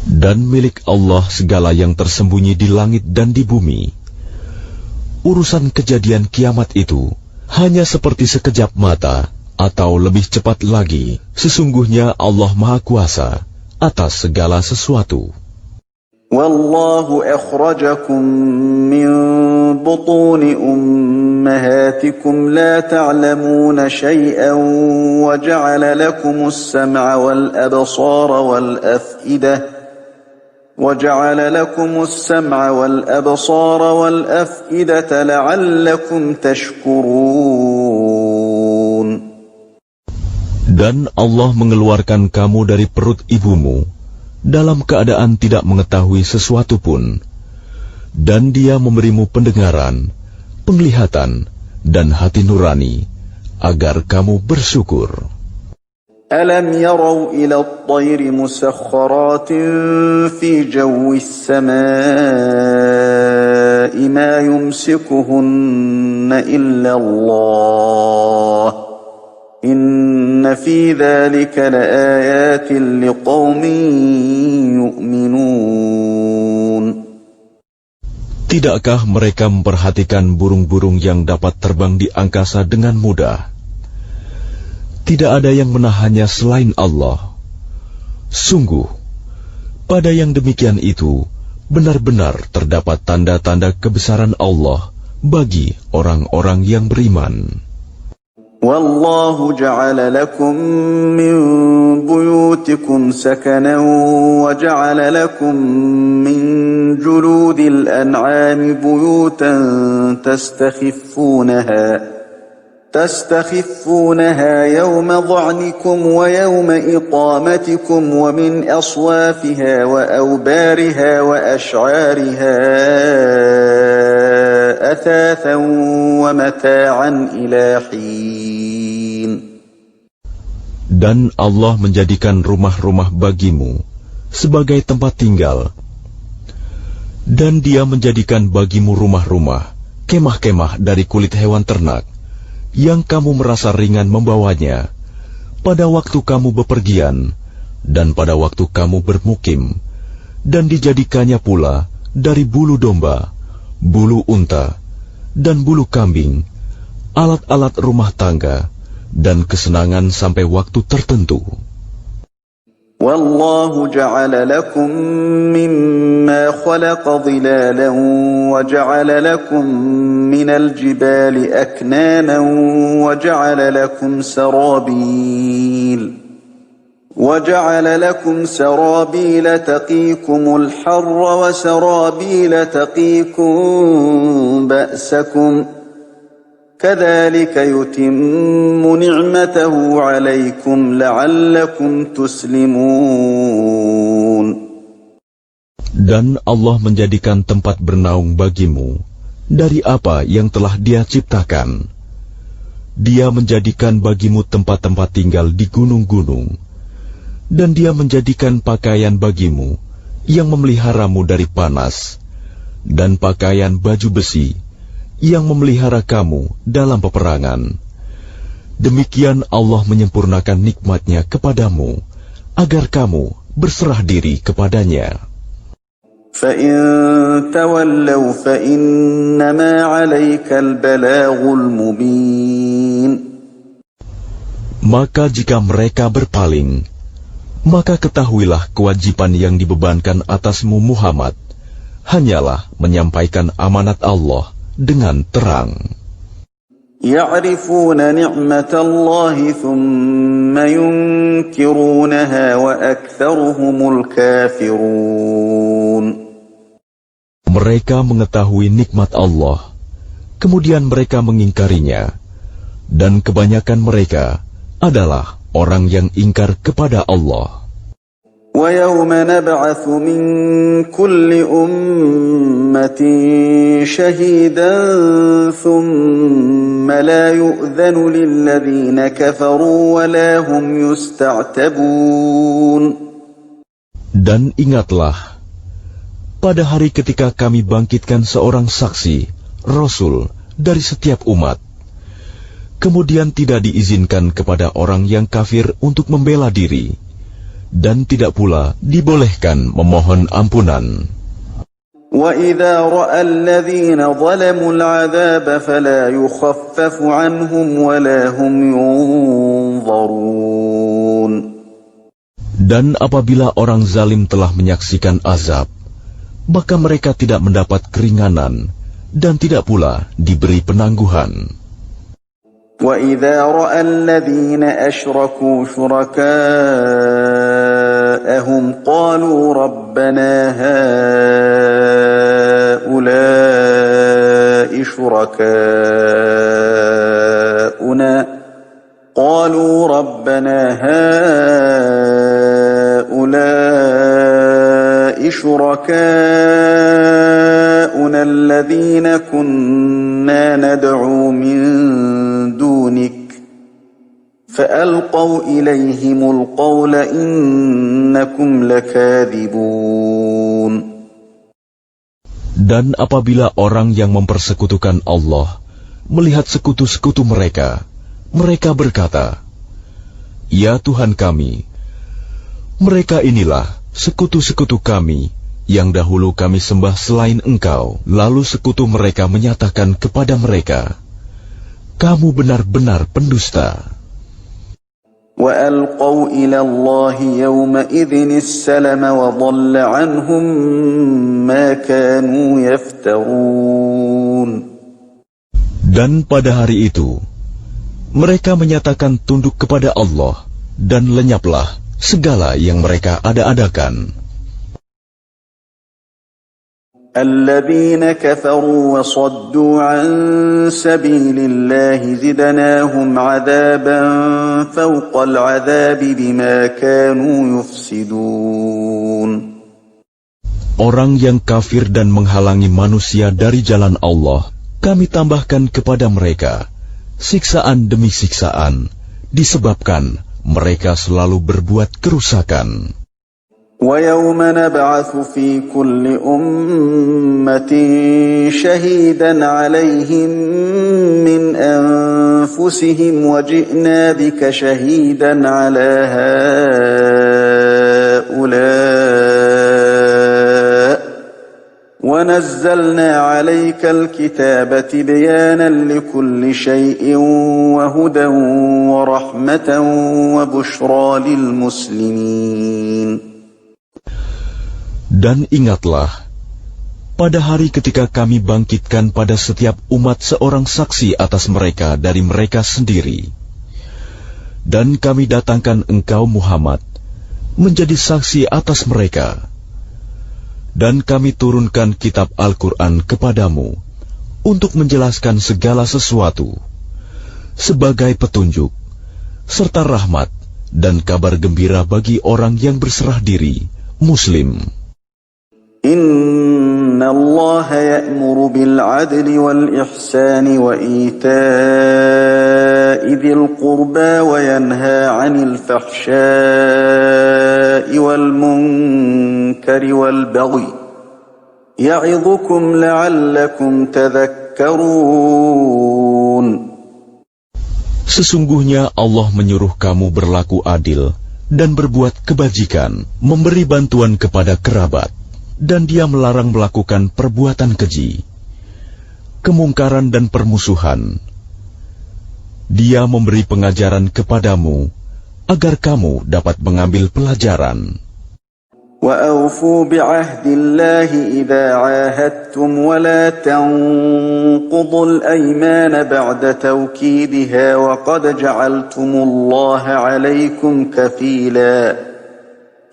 Dan milik Allah segala yang tersembunyi di langit dan di bumi. Urusan kejadian kiamat itu hanya seperti sekejap mata, atau lebih cepat lagi. Sesungguhnya Allah Maha Kuasa atas segala sesuatu. Wallahu akhrajakum min butuni ummahatikum la ta'lamuna shay'an wa ja'ala lakumus sam'a wal absara wal af'idah وَجَعَلَ لَكُمُ السَّمْعَ وَالْأَبْصَارَ وَالْأَفْئِدَةَ لَعَلَّكُمْ تَشْكُرُونَ. Dan Allah mengeluarkan kamu dari perut ibumu dalam keadaan tidak mengetahui sesuatu pun, dan Dia memberimu pendengaran, penglihatan, dan hati nurani agar kamu bersyukur. أَلَمْ يَرَوْا إِلَى الطَّيْرِ مُسَخَّرَاتٍ فِي جَوِّ السَّمَاءِ مَا يُمْسِكُهُنَّ إِلَّا اللَّهُ إِنَّ فِي ذَلِكَ لَآيَاتٍ لِقَوْمٍ يُؤْمِنُونَ. Tidakkah mereka memperhatikan burung-burung yang dapat terbang di angkasa dengan mudah? Tidak ada yang menahannya selain Allah. Sungguh, pada yang demikian itu, benar-benar terdapat tanda-tanda kebesaran Allah bagi orang-orang yang beriman. Wallahu ja'ala lakum min buyutikum sakanan wa ja'ala lakum min juludil an'ami buyutan تستخفونها يوم ظعنكم ويوم إقامتكم ومن أصوافها وأوبارها وأشعارها أثاثا ومتاعا إلى حين. Dan Allah menjadikan rumah-rumah bagimu sebagai tempat tinggal. Dan Dia menjadikan bagimu rumah-rumah, kemah-kemah dari kulit hewan ternak, yang kamu merasa ringan membawanya, pada waktu kamu bepergian, dan pada waktu kamu bermukim, dan dijadikannya pula dari bulu domba, bulu unta, dan bulu kambing, alat-alat rumah tangga, dan kesenangan sampai waktu tertentu. Wallahu ja'ala lakum mimma khalaqa dhilalan wa ja'ala lakum minal jibali aknanan wa ja'ala lakum سرابيل تقيكم الحر وسرابيل تقيكم بأسكم كذلك يتم نعمته عليكم لعلكم تسلمون. Dan Allah menjadikan tempat bernaung bagimu dari apa yang telah Dia ciptakan. Dia menjadikan bagimu tempat-tempat tinggal di gunung-gunung, dan Dia menjadikan pakaian bagimu yang memeliharamu dari panas, dan pakaian baju besi yang memelihara kamu dalam peperangan. Demikian Allah menyempurnakan nikmat-Nya kepadamu, agar kamu berserah diri kepadanya. فَإِن تَوَلَّوْا فَإِنَّمَا عَلَيْكَ الْبَلَاغُ الْمُبِينُ. Maka jika mereka berpaling, maka ketahuilah kewajiban yang dibebankan atasmu Muhammad hanyalah menyampaikan amanat Allah dengan terang. يَعْرِفُونَ نِعْمَةَ اللَّهِ ثُمَّ يُنْكِرُونَهَا وَأَكْثَرُهُمُ الْكَافِرُونَ. Mereka mengetahui nikmat Allah, kemudian mereka mengingkarinya, dan kebanyakan mereka adalah orang yang ingkar kepada Allah. وَيَوْمَ نَبْعَثُ مِنْ كُلِّ أُمَّةٍ شَهِيدًا ثُمَّ لَا يُؤْذَنُ لِلَّذِينَ كَفَرُوا وَلَا هُمْ يُسْتَعْتَبُونَ. Dan ingatlah, pada hari ketika kami bangkitkan seorang saksi, Rasul, dari setiap umat, kemudian tidak diizinkan kepada orang yang kafir untuk membela diri, dan tidak pula dibolehkan memohon ampunan. وَإِذَا رَأَى الَّذِينَ ظَلَمُوا الْعَذَابَ فَلَا يُخَفَّفُ عَنْهُمْ وَلَا هُمْ يُنظَرُونَ. Dan apabila orang zalim telah menyaksikan azab, maka mereka tidak mendapat keringanan dan tidak pula diberi penangguhan. وَإِذَا رَأَى الَّذِينَ أَشْرَكُوا شُرَكَاءَهُمْ قَالُوا رَبَّنَا هَؤُلَاءِ شُرَكَاؤُنَا الَّذِينَ كُنَّا نَدْعُو مِن دُونِكَ فَأَلْقَوْا إِلَيْهِمُ الْقَوْلَ إِنَّكُمْ لَكَاذِبُونَ. Dan apabila orang yang mempersekutukan Allah melihat sekutu-sekutu mereka, mereka berkata, "Ya Tuhan kami, mereka inilah sekutu-sekutu kami yang dahulu kami sembah selain Engkau." Lalu sekutu mereka menyatakan kepada mereka, "Kamu benar-benar pendusta." وَأَلْقَوْا إِلَى اللَّهِ يَوْمَئِذٍ السَّلَمَ وَضَلَّ عَنْهُمْ مَا كَانُوا يَفْتَرُونَ. Dan pada hari itu, mereka menyatakan tunduk kepada Allah, dan lenyaplah segala yang mereka ada-adakan. الَّذِينَ كَفَرُوا وَصَدُّوا عَن سَبِيلِ اللَّهِ زِدْنَاهُمْ عَذَابًا فَوْقَ الْعَذَابِ بِمَا كَانُوا يُفْسِدُونَ. Orang yang kafir dan menghalangi manusia dari jalan Allah, kami tambahkan kepada mereka siksaan demi siksaan, disebabkan mereka selalu berbuat kerusakan. ويوم نبعث في كل أمة شهيدا عليهم من أنفسهم وجئنا بك شهيدا على هؤلاء ونزلنا عليك الكتاب بيانا لكل شيء وهدى ورحمة وبشرى للمسلمين. Dan ingatlah, pada hari ketika kami bangkitkan pada setiap umat seorang saksi atas mereka dari mereka sendiri. Dan kami datangkan engkau Muhammad menjadi saksi atas mereka. Dan kami turunkan kitab Al-Quran kepadamu untuk menjelaskan segala sesuatu sebagai petunjuk, serta rahmat dan kabar gembira bagi orang yang berserah diri, Muslim. Inna Allah ya'muru bil adli wal ihsani wa ita'i dhil qurba wa yanha 'anil fahsya'i wal munkari wal baghi ya'idhukum la'allakum tadhakkarun. Sesungguhnya Allah menyuruh kamu berlaku adil dan berbuat kebajikan, memberi bantuan kepada kerabat, dan Dia melarang melakukan perbuatan keji, kemungkaran dan permusuhan. Dia memberi pengajaran kepadamu agar kamu dapat mengambil pelajaran. وَأَوْفُوا بِعَهْدِ اللَّهِ إِذَا عَاهَدتُّمْ وَلَا تَنقُضُوا الْأَيْمَانَ بَعْدَ تَوْكِيدِهَا وَقَدْ جَعَلْتُمُ اللَّهَ عَلَيْكُمْ كَفِيلًا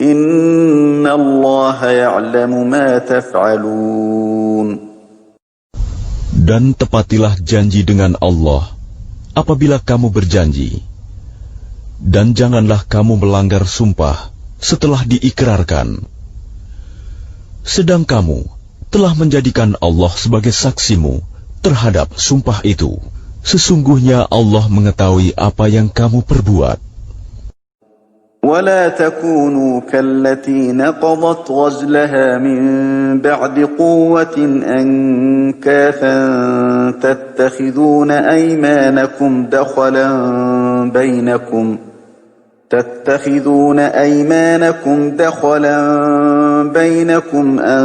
إِنَّ اللَّهَ يَعْلَمُ مَا تَفْعَلُونَ. Dan tepatilah janji dengan Allah apabila kamu berjanji, dan janganlah kamu melanggar sumpah setelah diikrarkan. Sedang kamu telah menjadikan Allah sebagai saksimu terhadap sumpah itu. Sesungguhnya Allah mengetahui apa yang kamu perbuat. وَلَا تَكُونُوا كَالَّتِي نَقَضَتْ غَزْلَهَا مِنْ بَعْدِ قُوَّةٍ أَنْكَاثًا تَتَّخِذُونَ أَيْمَانَكُمْ دَخَلًا بَيْنَكُمْ أَنْ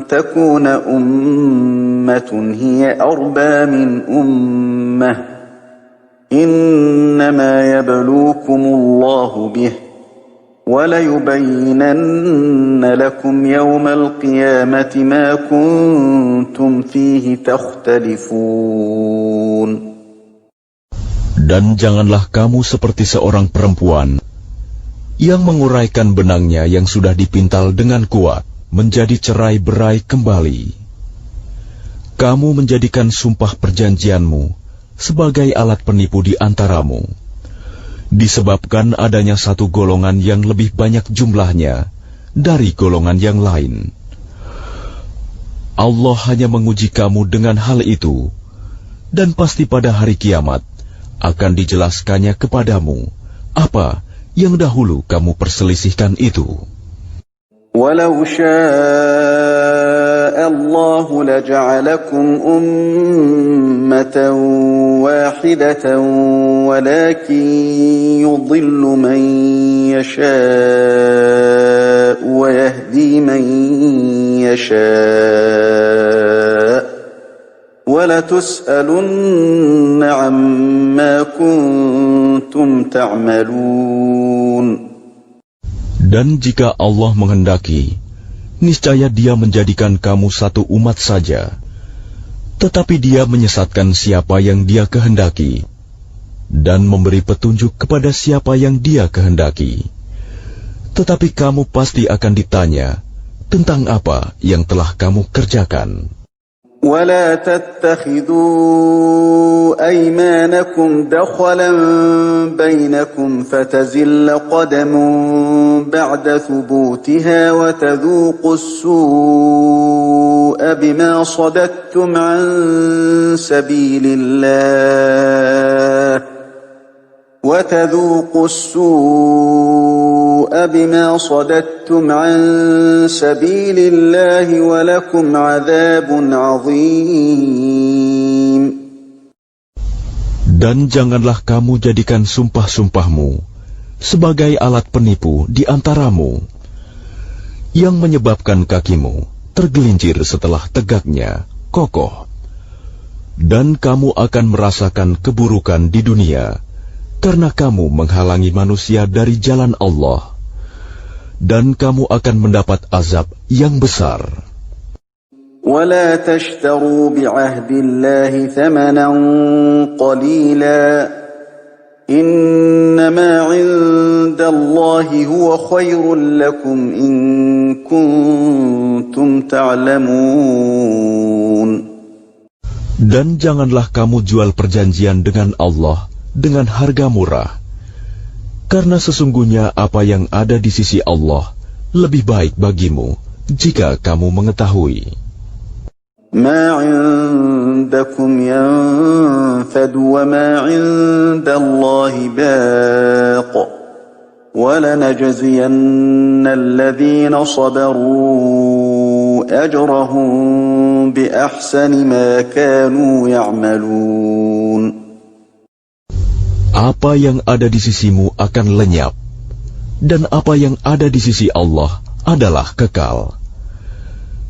تَكُونَ أُمَّةٌ هِيَ أَرْبَى مِنْ أُمَّةٍ إِنَّمَا يَبْلُوكُمُ اللَّهُ بِهِ وَلَيُبَيِّنَنَّ لَكُمْ يَوْمَ الْقِيَامَةِ مَا كُنْتُمْ فِيهِ تَخْتَلِفُونَ. Dan janganlah kamu seperti seorang perempuan yang menguraikan benangnya yang sudah dipintal dengan kuat menjadi cerai-berai kembali. Kamu menjadikan sumpah perjanjianmu sebagai alat penipu di antaramu, disebabkan adanya satu golongan yang lebih banyak jumlahnya dari golongan yang lain. Allah hanya menguji kamu dengan hal itu, dan pasti pada hari kiamat akan dijelaskannya kepadamu apa yang dahulu kamu perselisihkan itu. وَلَوْ شَاءَ اللَّهُ لَجَعَلَكُمْ أُمَّةً وَاحِدَةً وَلَكِنْ يُضِلُّ مَنْ يَشَاءُ وَيَهْدِي مَنْ يَشَاءُ وَلَتُسْأَلُنَّ عَمَّا كُنْتُمْ تَعْمَلُونَ. Dan jika Allah menghendaki, niscaya Dia menjadikan kamu satu umat saja. Tetapi Dia menyesatkan siapa yang Dia kehendaki, dan memberi petunjuk kepada siapa yang Dia kehendaki. Tetapi kamu pasti akan ditanya tentang apa yang telah kamu kerjakan. وَلَا تَتَّخِذُوا أَيْمَانَكُمْ دَخَلًا بَيْنَكُمْ فَتَزِلَّ قَدَمٌ بَعْدَ ثُبُوتِهَا وَتَذُوقُوا السُّوءَ بِمَا صَدَدتُّمْ عَنْ سَبِيلِ اللَّهِ بما صددتم عن سبيل الله ولكم عذاب عظيم. Dan janganlah kamu jadikan sumpah-sumpahmu sebagai alat penipu di antaramu, yang menyebabkan kakimu tergelincir setelah tegaknya kokoh. Dan kamu akan merasakan keburukan di dunia, karena kamu menghalangi manusia dari jalan Allah. Dan kamu akan mendapat azab yang besar. ولا تشتروا بعهد الله ثمنا قليلا إنما عند الله هو خير لكم إن كنتم تعلمون. Dan janganlah kamu jual perjanjian dengan Allah dengan harga murah, karena sesungguhnya apa yang ada di sisi Allah lebih baik bagimu jika kamu mengetahui. ما عندكم ينفد وما عند الله باق ولنجزين الذين صبروا أجرهم بأحسن ما كانوا يعملون. Apa yang ada di sisimu akan lenyap, dan apa yang ada di sisi Allah adalah kekal.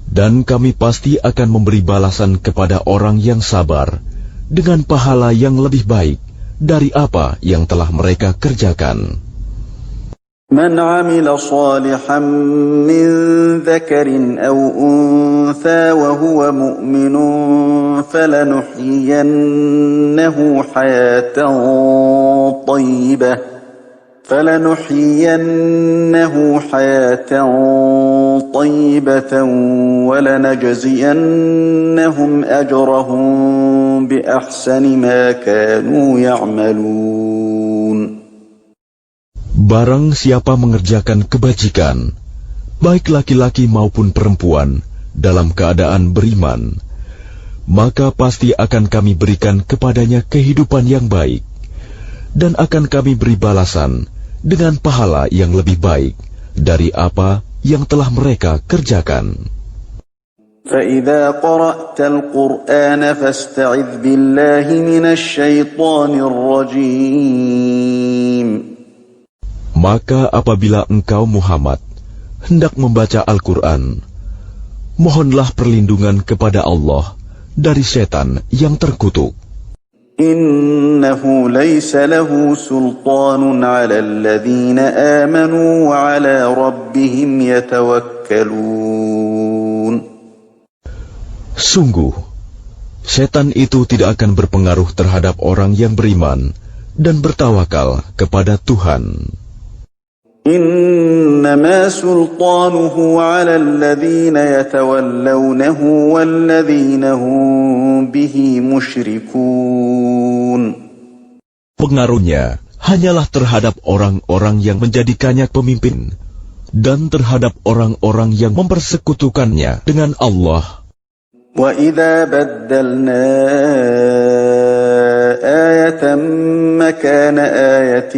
Dan kami pasti akan memberi balasan kepada orang yang sabar dengan pahala yang lebih baik dari apa yang telah mereka kerjakan. من عمل صالحا من ذكر أو أنثى وهو مؤمن فلنحيينه حياة طيبة ولنجزينهم أجرهم بأحسن ما كانوا يعملون. Barang siapa mengerjakan kebajikan, baik laki-laki maupun perempuan, dalam keadaan beriman, maka pasti akan kami berikan kepadanya kehidupan yang baik, dan akan kami beri balasan dengan pahala yang lebih baik dari apa yang telah mereka kerjakan. فَإِذَا قَرَأْتَ الْقُرْآنَ فَاسْتَعِذْ بِاللَّهِ مِنَ الشَّيْطَانِ الرَّجِيمِ. Maka apabila engkau Muhammad hendak membaca Al-Quran, mohonlah perlindungan kepada Allah dari setan yang terkutuk. إِنَّهُ لَيْسَ لَهُ سُلْطَانٌ عَلَى الَّذِينَ آمَنُوا وَعَلَى رَبِّهِمْ يَتَوَكَّلُونَ. Sungguh, setan itu tidak akan berpengaruh terhadap orang yang beriman dan bertawakal kepada Tuhan. إِنَّمَا سُلْطَانُهُ عَلَى الَّذِينَ يَتَوَلَّوْنَهُ وَالَّذِينَ هُمْ بِهِ مُشْرِكُونَ. Pengaruhnya hanyalah terhadap orang-orang yang menjadikannya pemimpin dan terhadap orang-orang yang mempersekutukannya dengan Allah. وَإِذَا بَدَّلْنَا آيَةً مَكَانَ آيَةٍ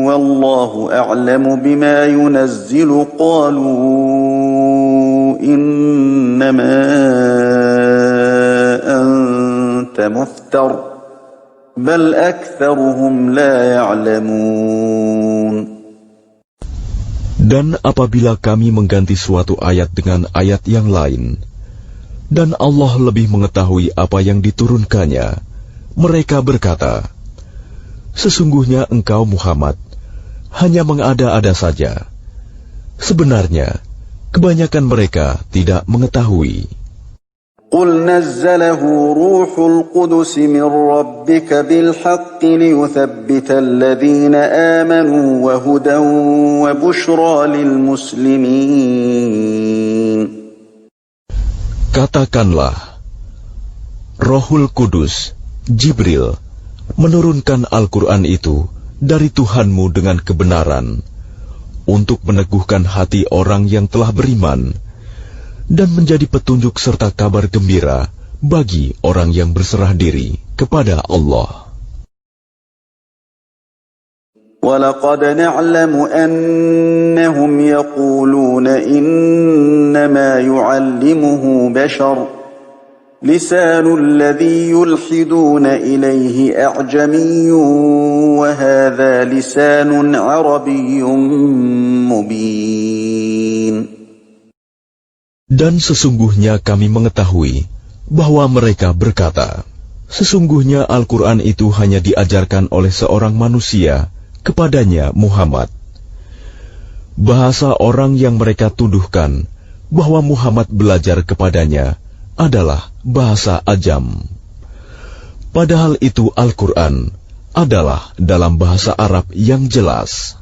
وَاللَّهُ أَعْلَمُ بِمَا يُنَزِّلُ قَالُوا إِنَّمَا أَنْتَ مُفْتَرٍ بَلْ أَكْثَرُهُمْ لَا يَعْلَمُونَ. Dan apabila kami mengganti suatu ayat dengan ayat yang lain, dan Allah lebih mengetahui apa yang diturunkannya, mereka berkata, sesungguhnya engkau Muhammad hanya mengada-ada saja. Sebenarnya, kebanyakan mereka tidak mengetahui. قُلْ نَزَّلَهُ رُوحُ الْقُدُسِ مِنْ رَبِّكَ بِالْحَقِّ لِيُثَبِّتَ الَّذِينَ آمَنُوا وَهُدًى وَبُشْرَى لِلْمُسْلِمِينَ. Katakanlah, Rohul Kudus, Jibril, menurunkan Al-Quran itu dari Tuhanmu dengan kebenaran, untuk meneguhkan hati orang yang telah beriman, dan menjadi petunjuk serta kabar gembira bagi orang yang berserah diri kepada Allah. وَلَقَدْ نَعْلَمُ أَنَّهُمْ يَقُولُونَ إِنَّمَا يُعَلِّمُهُ بَشَرٌ لِسَانُ الَّذِي يُلْحِدُونَ إِلَيْهِ أَعْجَمِيٌّ وَهَذَا لِسَانٌ عَرَبِيٌّ مُبِينٌ. Dan sesungguhnya kami mengetahui bahwa mereka berkata, sesungguhnya Al-Quran itu hanya diajarkan oleh seorang manusia kepadanya Muhammad. Bahasa orang yang mereka tuduhkan bahwa Muhammad belajar kepadanya adalah bahasa Ajam. Padahal itu Al-Quran adalah dalam bahasa Arab yang jelas.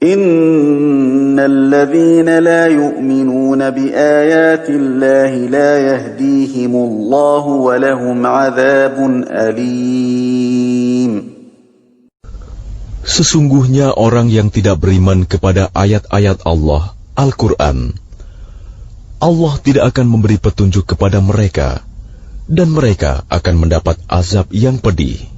Innal ladzina la yu'minuna bi ayati Allahi la yahdihimullahu wa lahum 'adzabun alim. Sesungguhnya orang yang tidak beriman kepada ayat-ayat Allah, Al-Quran, Allah tidak akan memberi petunjuk kepada mereka, dan mereka akan mendapat azab yang pedih.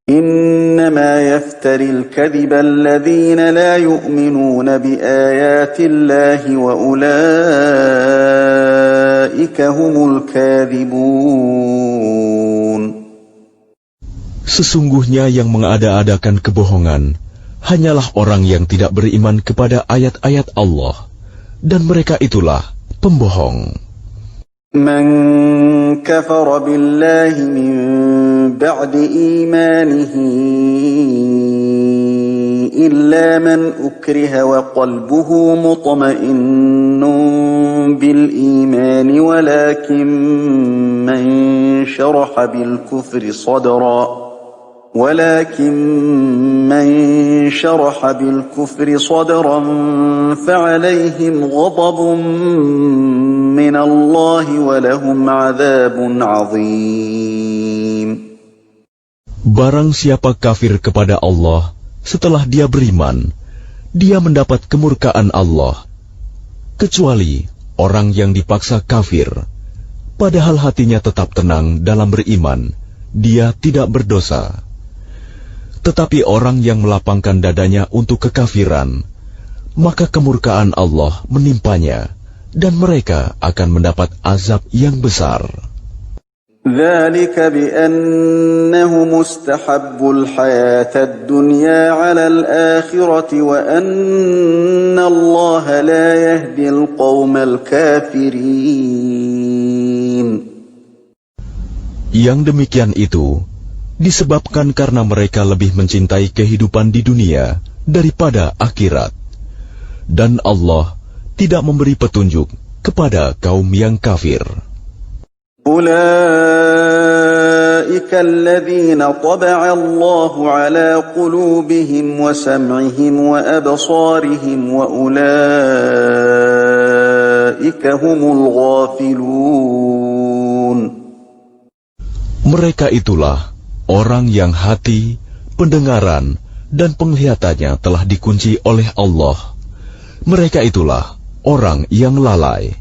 Innama yaftaril kadhiba alladhina la yu'minuna bi ayati Allahi wa ulaika humul kadhibun. Sesungguhnya yang mengada-adakan kebohongan hanyalah orang yang tidak beriman kepada ayat-ayat Allah, dan mereka itulah pembohong. Man kafara billahi min ba'di imanihi illa man ukriha wa qalbuhu mutma'innun bil imani walakin man sharaha bil kufri sadra صدرا فعليهم غضب من الله ولهم عذاب عظيم. Barang siapa kafir kepada Allah setelah dia beriman, dia mendapat kemurkaan Allah, kecuali orang yang dipaksa kafir, padahal hatinya tetap tenang dalam beriman, dia tidak berdosa. Tetapi orang yang melapangkan dadanya untuk kekafiran, maka kemurkaan Allah menimpanya, dan mereka akan mendapat azab yang besar. ذَلِكَ بِأَنَّهُمُ اسْتَحَبُّوا الْحَيَاةَ الدُّنْيَا عَلَى الْآخِرَةِ وَأَنَّ اللَّهَ لَا يَهْدِي الْقَوْمَ الْكَافِرِينَ. Yang demikian itu disebabkan karena mereka lebih mencintai kehidupan di dunia daripada akhirat, dan Allah tidak memberi petunjuk kepada kaum yang kafir. Ulaika alladhina taba'a Allahu ala qulubihim wa sam'ihim wa absarihim wa ulaika humul ghafilun. Mereka itulah orang yang hati, pendengaran, dan penglihatannya telah dikunci oleh Allah. Mereka itulah orang yang lalai.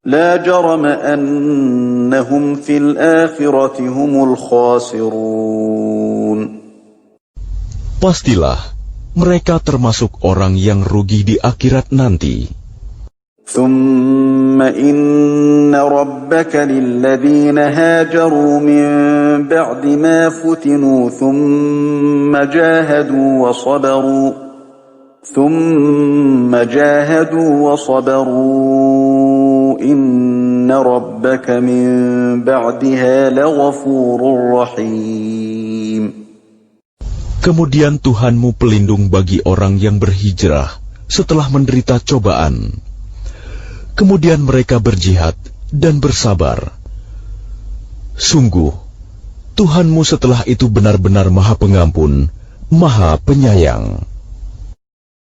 La jarama annahum fil akhirati humul khasirun. Pastilah mereka termasuk orang yang rugi di akhirat nanti. ثم إن ربك للذين هاجروا من بعد ما فتنوا ثم جاهدوا وصبروا إن ربك من بعدها لغفور رحيم. Kemudian Tuhanmu pelindung bagi orang yang berhijrah setelah menderita cobaan. Kemudian mereka berjihad dan bersabar. Sungguh, Tuhanmu setelah itu benar-benar Maha Pengampun, Maha Penyayang.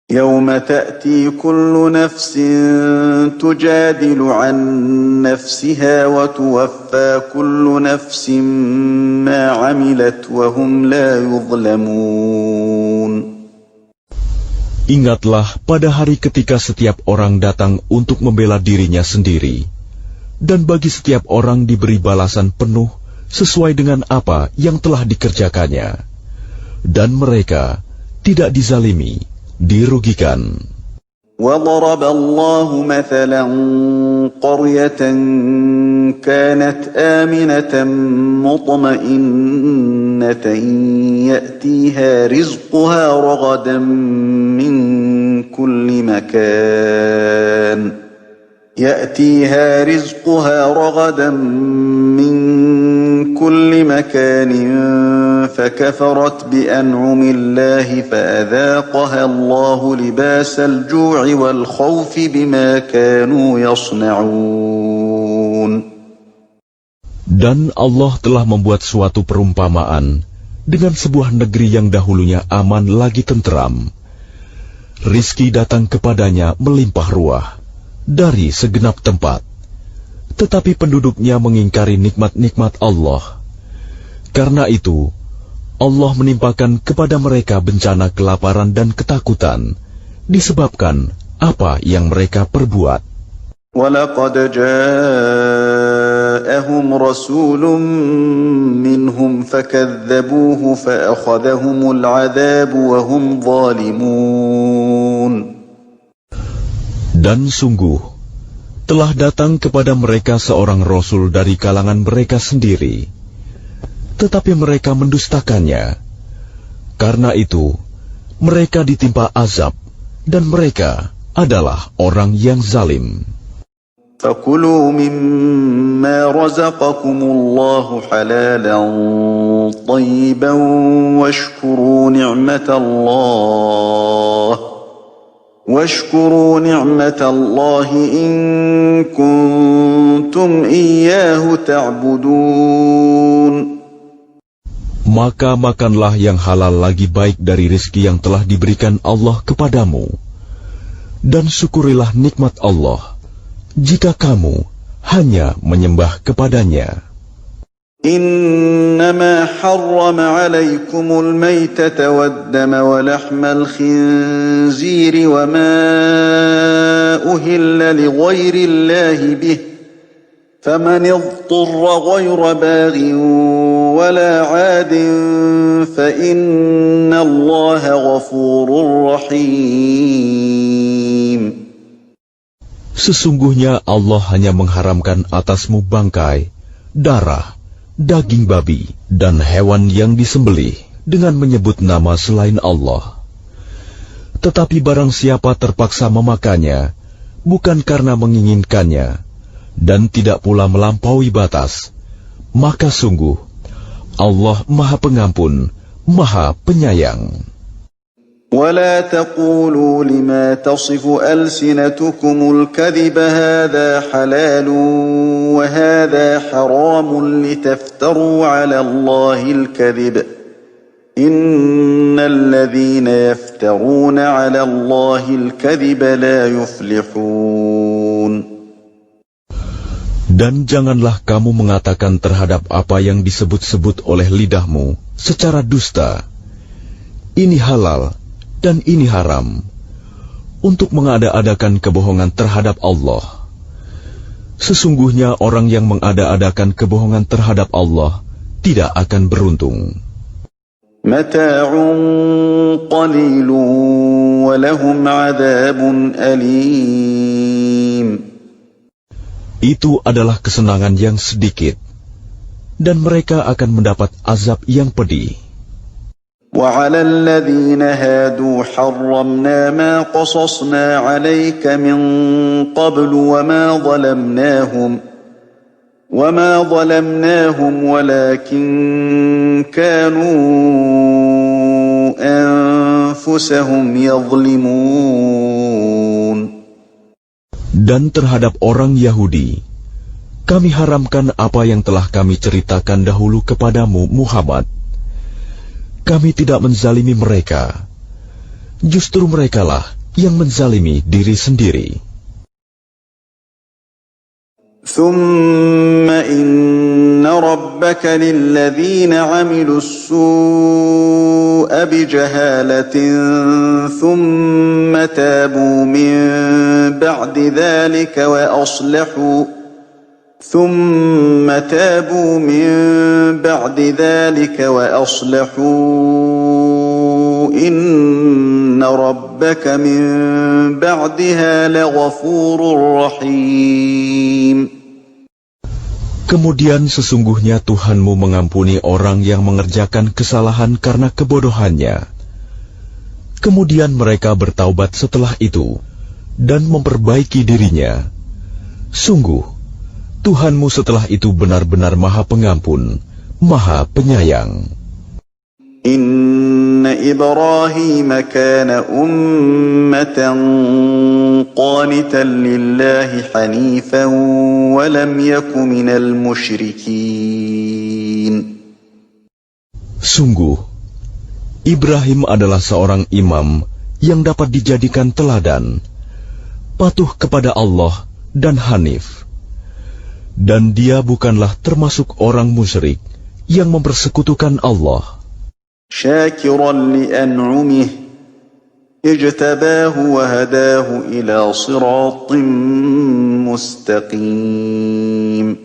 Yawma ta'ti kullu nafsin tujadilu an nafsiha wa tuwaffa kullu nafsin ma 'amilat wa hum la yuzlamun. Ingatlah pada hari ketika setiap orang datang untuk membela dirinya sendiri, dan bagi setiap orang diberi balasan penuh sesuai dengan apa yang telah dikerjakannya, dan mereka tidak dizalimi, dirugikan. وضرب الله مثلا قرية كانت آمنة مطمئنة يأتيها رزقها رغدا من كل مكان فكفرت بأنعم الله فأذاقها الله لباس الجوع والخوف بما كانوا يصنعون. Dan Allah telah membuat suatu perumpamaan dengan sebuah negeri yang dahulunya aman lagi tentram. Rizki datang kepadanya melimpah ruah dari segenap tempat, tetapi penduduknya mengingkari nikmat-nikmat Allah. Karena itu, Allah menimpakan kepada mereka bencana kelaparan dan ketakutan, disebabkan apa yang mereka perbuat. وَلَقَدْ جَاءَهُمْ رَسُولٌ مِّنْهُمْ فَكَذَّبُوهُ فَأَخَذَهُمُ الْعَذَابُ وَهُمْ ظَالِمُونَ. Dan sungguh, telah datang kepada mereka seorang Rasul dari kalangan mereka sendiri, tetapi mereka mendustakannya. Karena itu, mereka ditimpa azab, dan mereka adalah orang yang zalim. فَكُلُوا مِمَّا رَزَقَكُمُ اللَّهُ حَلَالًا طَيِّبًا وَاشْكُرُوا نِعْمَةَ اللَّهِ إِن كُنتُمْ إِيَّاهُ تَعْبُدُونَ. Maka makanlah yang halal lagi baik dari rizki yang telah diberikan Allah kepadamu, dan syukurilah nikmat Allah jika kamu hanya menyembah kepadanya. إنما حرم عليكم الميتة والدم ولحم الخنزير وما أهل لغير الله به فمن اضطر غير باغ ولا عاد فإن الله غفور رحيم. Sesungguhnya Allah hanya mengharamkan atasmu bangkai, darah, daging babi, dan hewan yang disembelih dengan menyebut nama selain Allah. Tetapi barang siapa terpaksa memakannya, bukan karena menginginkannya, dan tidak pula melampaui batas, maka sungguh Allah Maha Pengampun, Maha Penyayang. ولا تقولوا لما تصف ألسنتكم الكذب هذا حلال وهذا حرام لتفتروا على الله الكذب إن الذين يفترون على الله الكذب لا يفلحون. Dan janganlah kamu mengatakan terhadap apa yang disebut-sebut oleh lidahmu secara dusta, ini halal dan ini haram, untuk mengada-adakan kebohongan terhadap Allah. Sesungguhnya orang yang mengada-adakan kebohongan terhadap Allah tidak akan beruntung. Mata'un qalilun wa lahum 'adzabun alim. Itu adalah kesenangan yang sedikit, dan mereka akan mendapat azab yang pedih. وَعَلَى الَّذِينَ هَادُوا حَرَّمْنَا مَا قَصَصْنَا عَلَيْكَ مِنْ قَبْلُ وَمَا ظَلَمْنَاهُمْ وَلَكِنْ كَانُوا أَنفُسَهُمْ يَظْلِمُونَ. Dan terhadap orang Yahudi, kami haramkan apa yang telah kami ceritakan dahulu kepadamu, Muhammad. Kami tidak menzalimi mereka. Justru merekalah yang menzalimi diri sendiri. ثُمَّ إِنَّ رَبَّكَ لِلَّذِينَ عَمِلُوا السُّوءَ بِجَهَالَةٍ ثُمَّ تَابُوا مِن بَعْدِ ذَلِكَ وَأَصْلَحُوا إن ربك من بعدها لغفور رحيم. Kemudian sesungguhnya Tuhanmu mengampuni orang yang mengerjakan kesalahan karena kebodohannya. Kemudian mereka bertaubat setelah itu dan memperbaiki dirinya. Sungguh, Tuhanmu setelah itu benar-benar Maha Pengampun, Maha Penyayang. Inna Ibrahim kana ummatan qanitan lillahi hanifan wa lam yaku minal musyrikin. Sungguh, Ibrahim adalah seorang imam yang dapat dijadikan teladan, patuh kepada Allah dan hanif. Dan dia bukanlah termasuk orang musyrik yang mempersekutukan Allah. Syakiran li'an'umih, ijtabahu wa hadahu ila siratim mustaqim.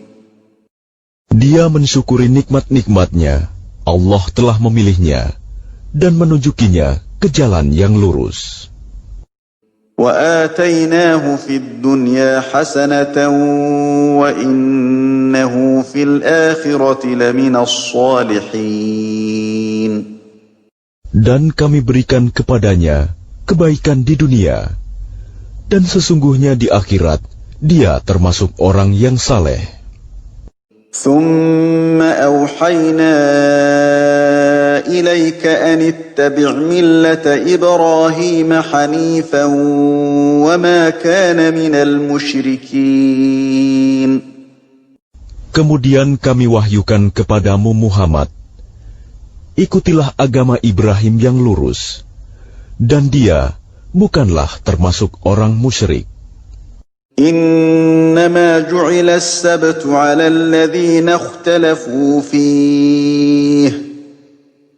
Dia mensyukuri nikmat-nikmatnya, Allah telah memilihnya dan menunjukinya ke jalan yang lurus. وآتيناه في الدنيا حسنة وإنه في الآخرة لمن الصالحين. Dan kami berikan kepadanya kebaikan di dunia, dan sesungguhnya di akhirat dia termasuk orang yang saleh. ثم أوحينا إليك أن اتبع ملة إبراهيم حنيفا وما كان من المشركين. Kemudian kami wahyukan kepadamu Muhammad, ikutilah agama Ibrahim yang lurus, dan dia bukanlah termasuk orang musyrik. إنما جعل السبت على الذين اختلفوا فيه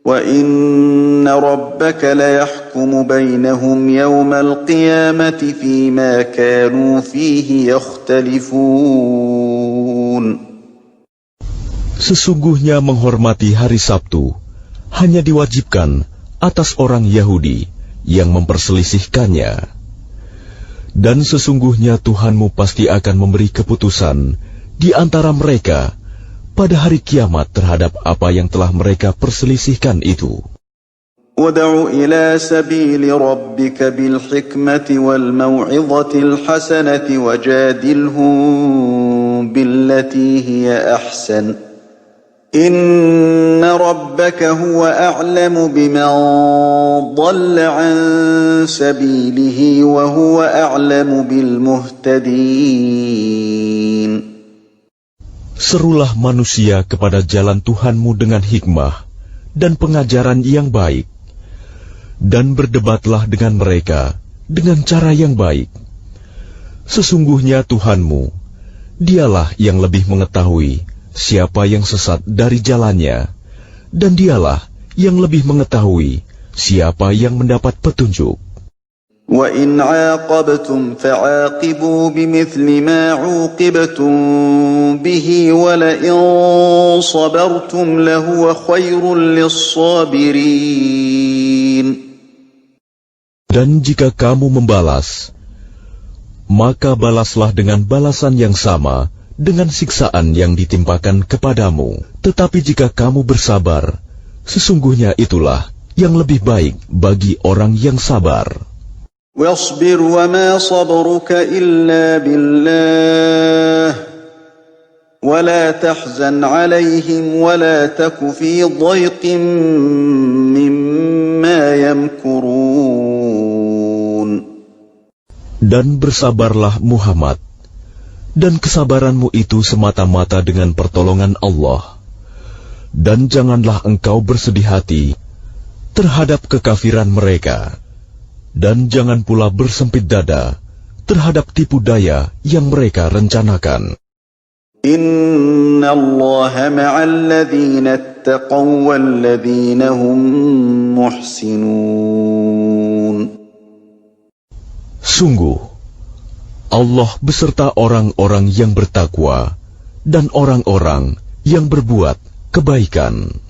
وإن ربك ليحكم بينهم يوم القيامة فيما كانوا فيه يختلفون. Sesungguhnya menghormati hari Sabtu hanya diwajibkan atas orang Yahudi yang memperselisihkannya. Dan sesungguhnya Tuhanmu pasti akan memberi keputusan di antara mereka pada hari kiamat terhadap apa yang telah mereka perselisihkan itu. Ud'u ila sabili rabbika bil hikmati wal mau'izatil hasanati wajadilhum billati hiya ahsan. Inna rabbaka huwa a'lamu biman dhalla 'an sabilihi wa huwa a'lamu bil muhtadin. Serulah manusia kepada jalan Tuhanmu dengan hikmah dan pengajaran yang baik, dan berdebatlah dengan mereka dengan cara yang baik. Sesungguhnya Tuhanmu, dialah yang lebih mengetahui siapa yang sesat dari jalannya, dan dialah yang lebih mengetahui siapa yang mendapat petunjuk. Wa in 'aqabtum fa'aqibu bimithli ma 'uqibtum bihi wa la in sabartum lahuwa khairul lis-sabirin. Dan jika kamu membalas, maka balaslah dengan balasan yang sama dengan siksaan yang ditimpakan kepadamu. Tetapi jika kamu bersabar, sesungguhnya itulah yang lebih baik bagi orang yang sabar. Wasbir wa ma sabruka illa billah wa la tahzan alaihim wa la taku fi dhayqin mimma yamkurun. Dan bersabarlah Muhammad, dan kesabaranmu itu semata-mata dengan pertolongan Allah. Dan janganlah engkau bersedih hati terhadap kekafiran mereka, dan jangan pula bersempit dada terhadap tipu daya yang mereka rencanakan. Inna Allaha ma'al ladzina ittaqaw wal ladzina hum muhsinun. Sungguh, Allah beserta orang-orang yang bertakwa dan orang-orang yang berbuat kebaikan.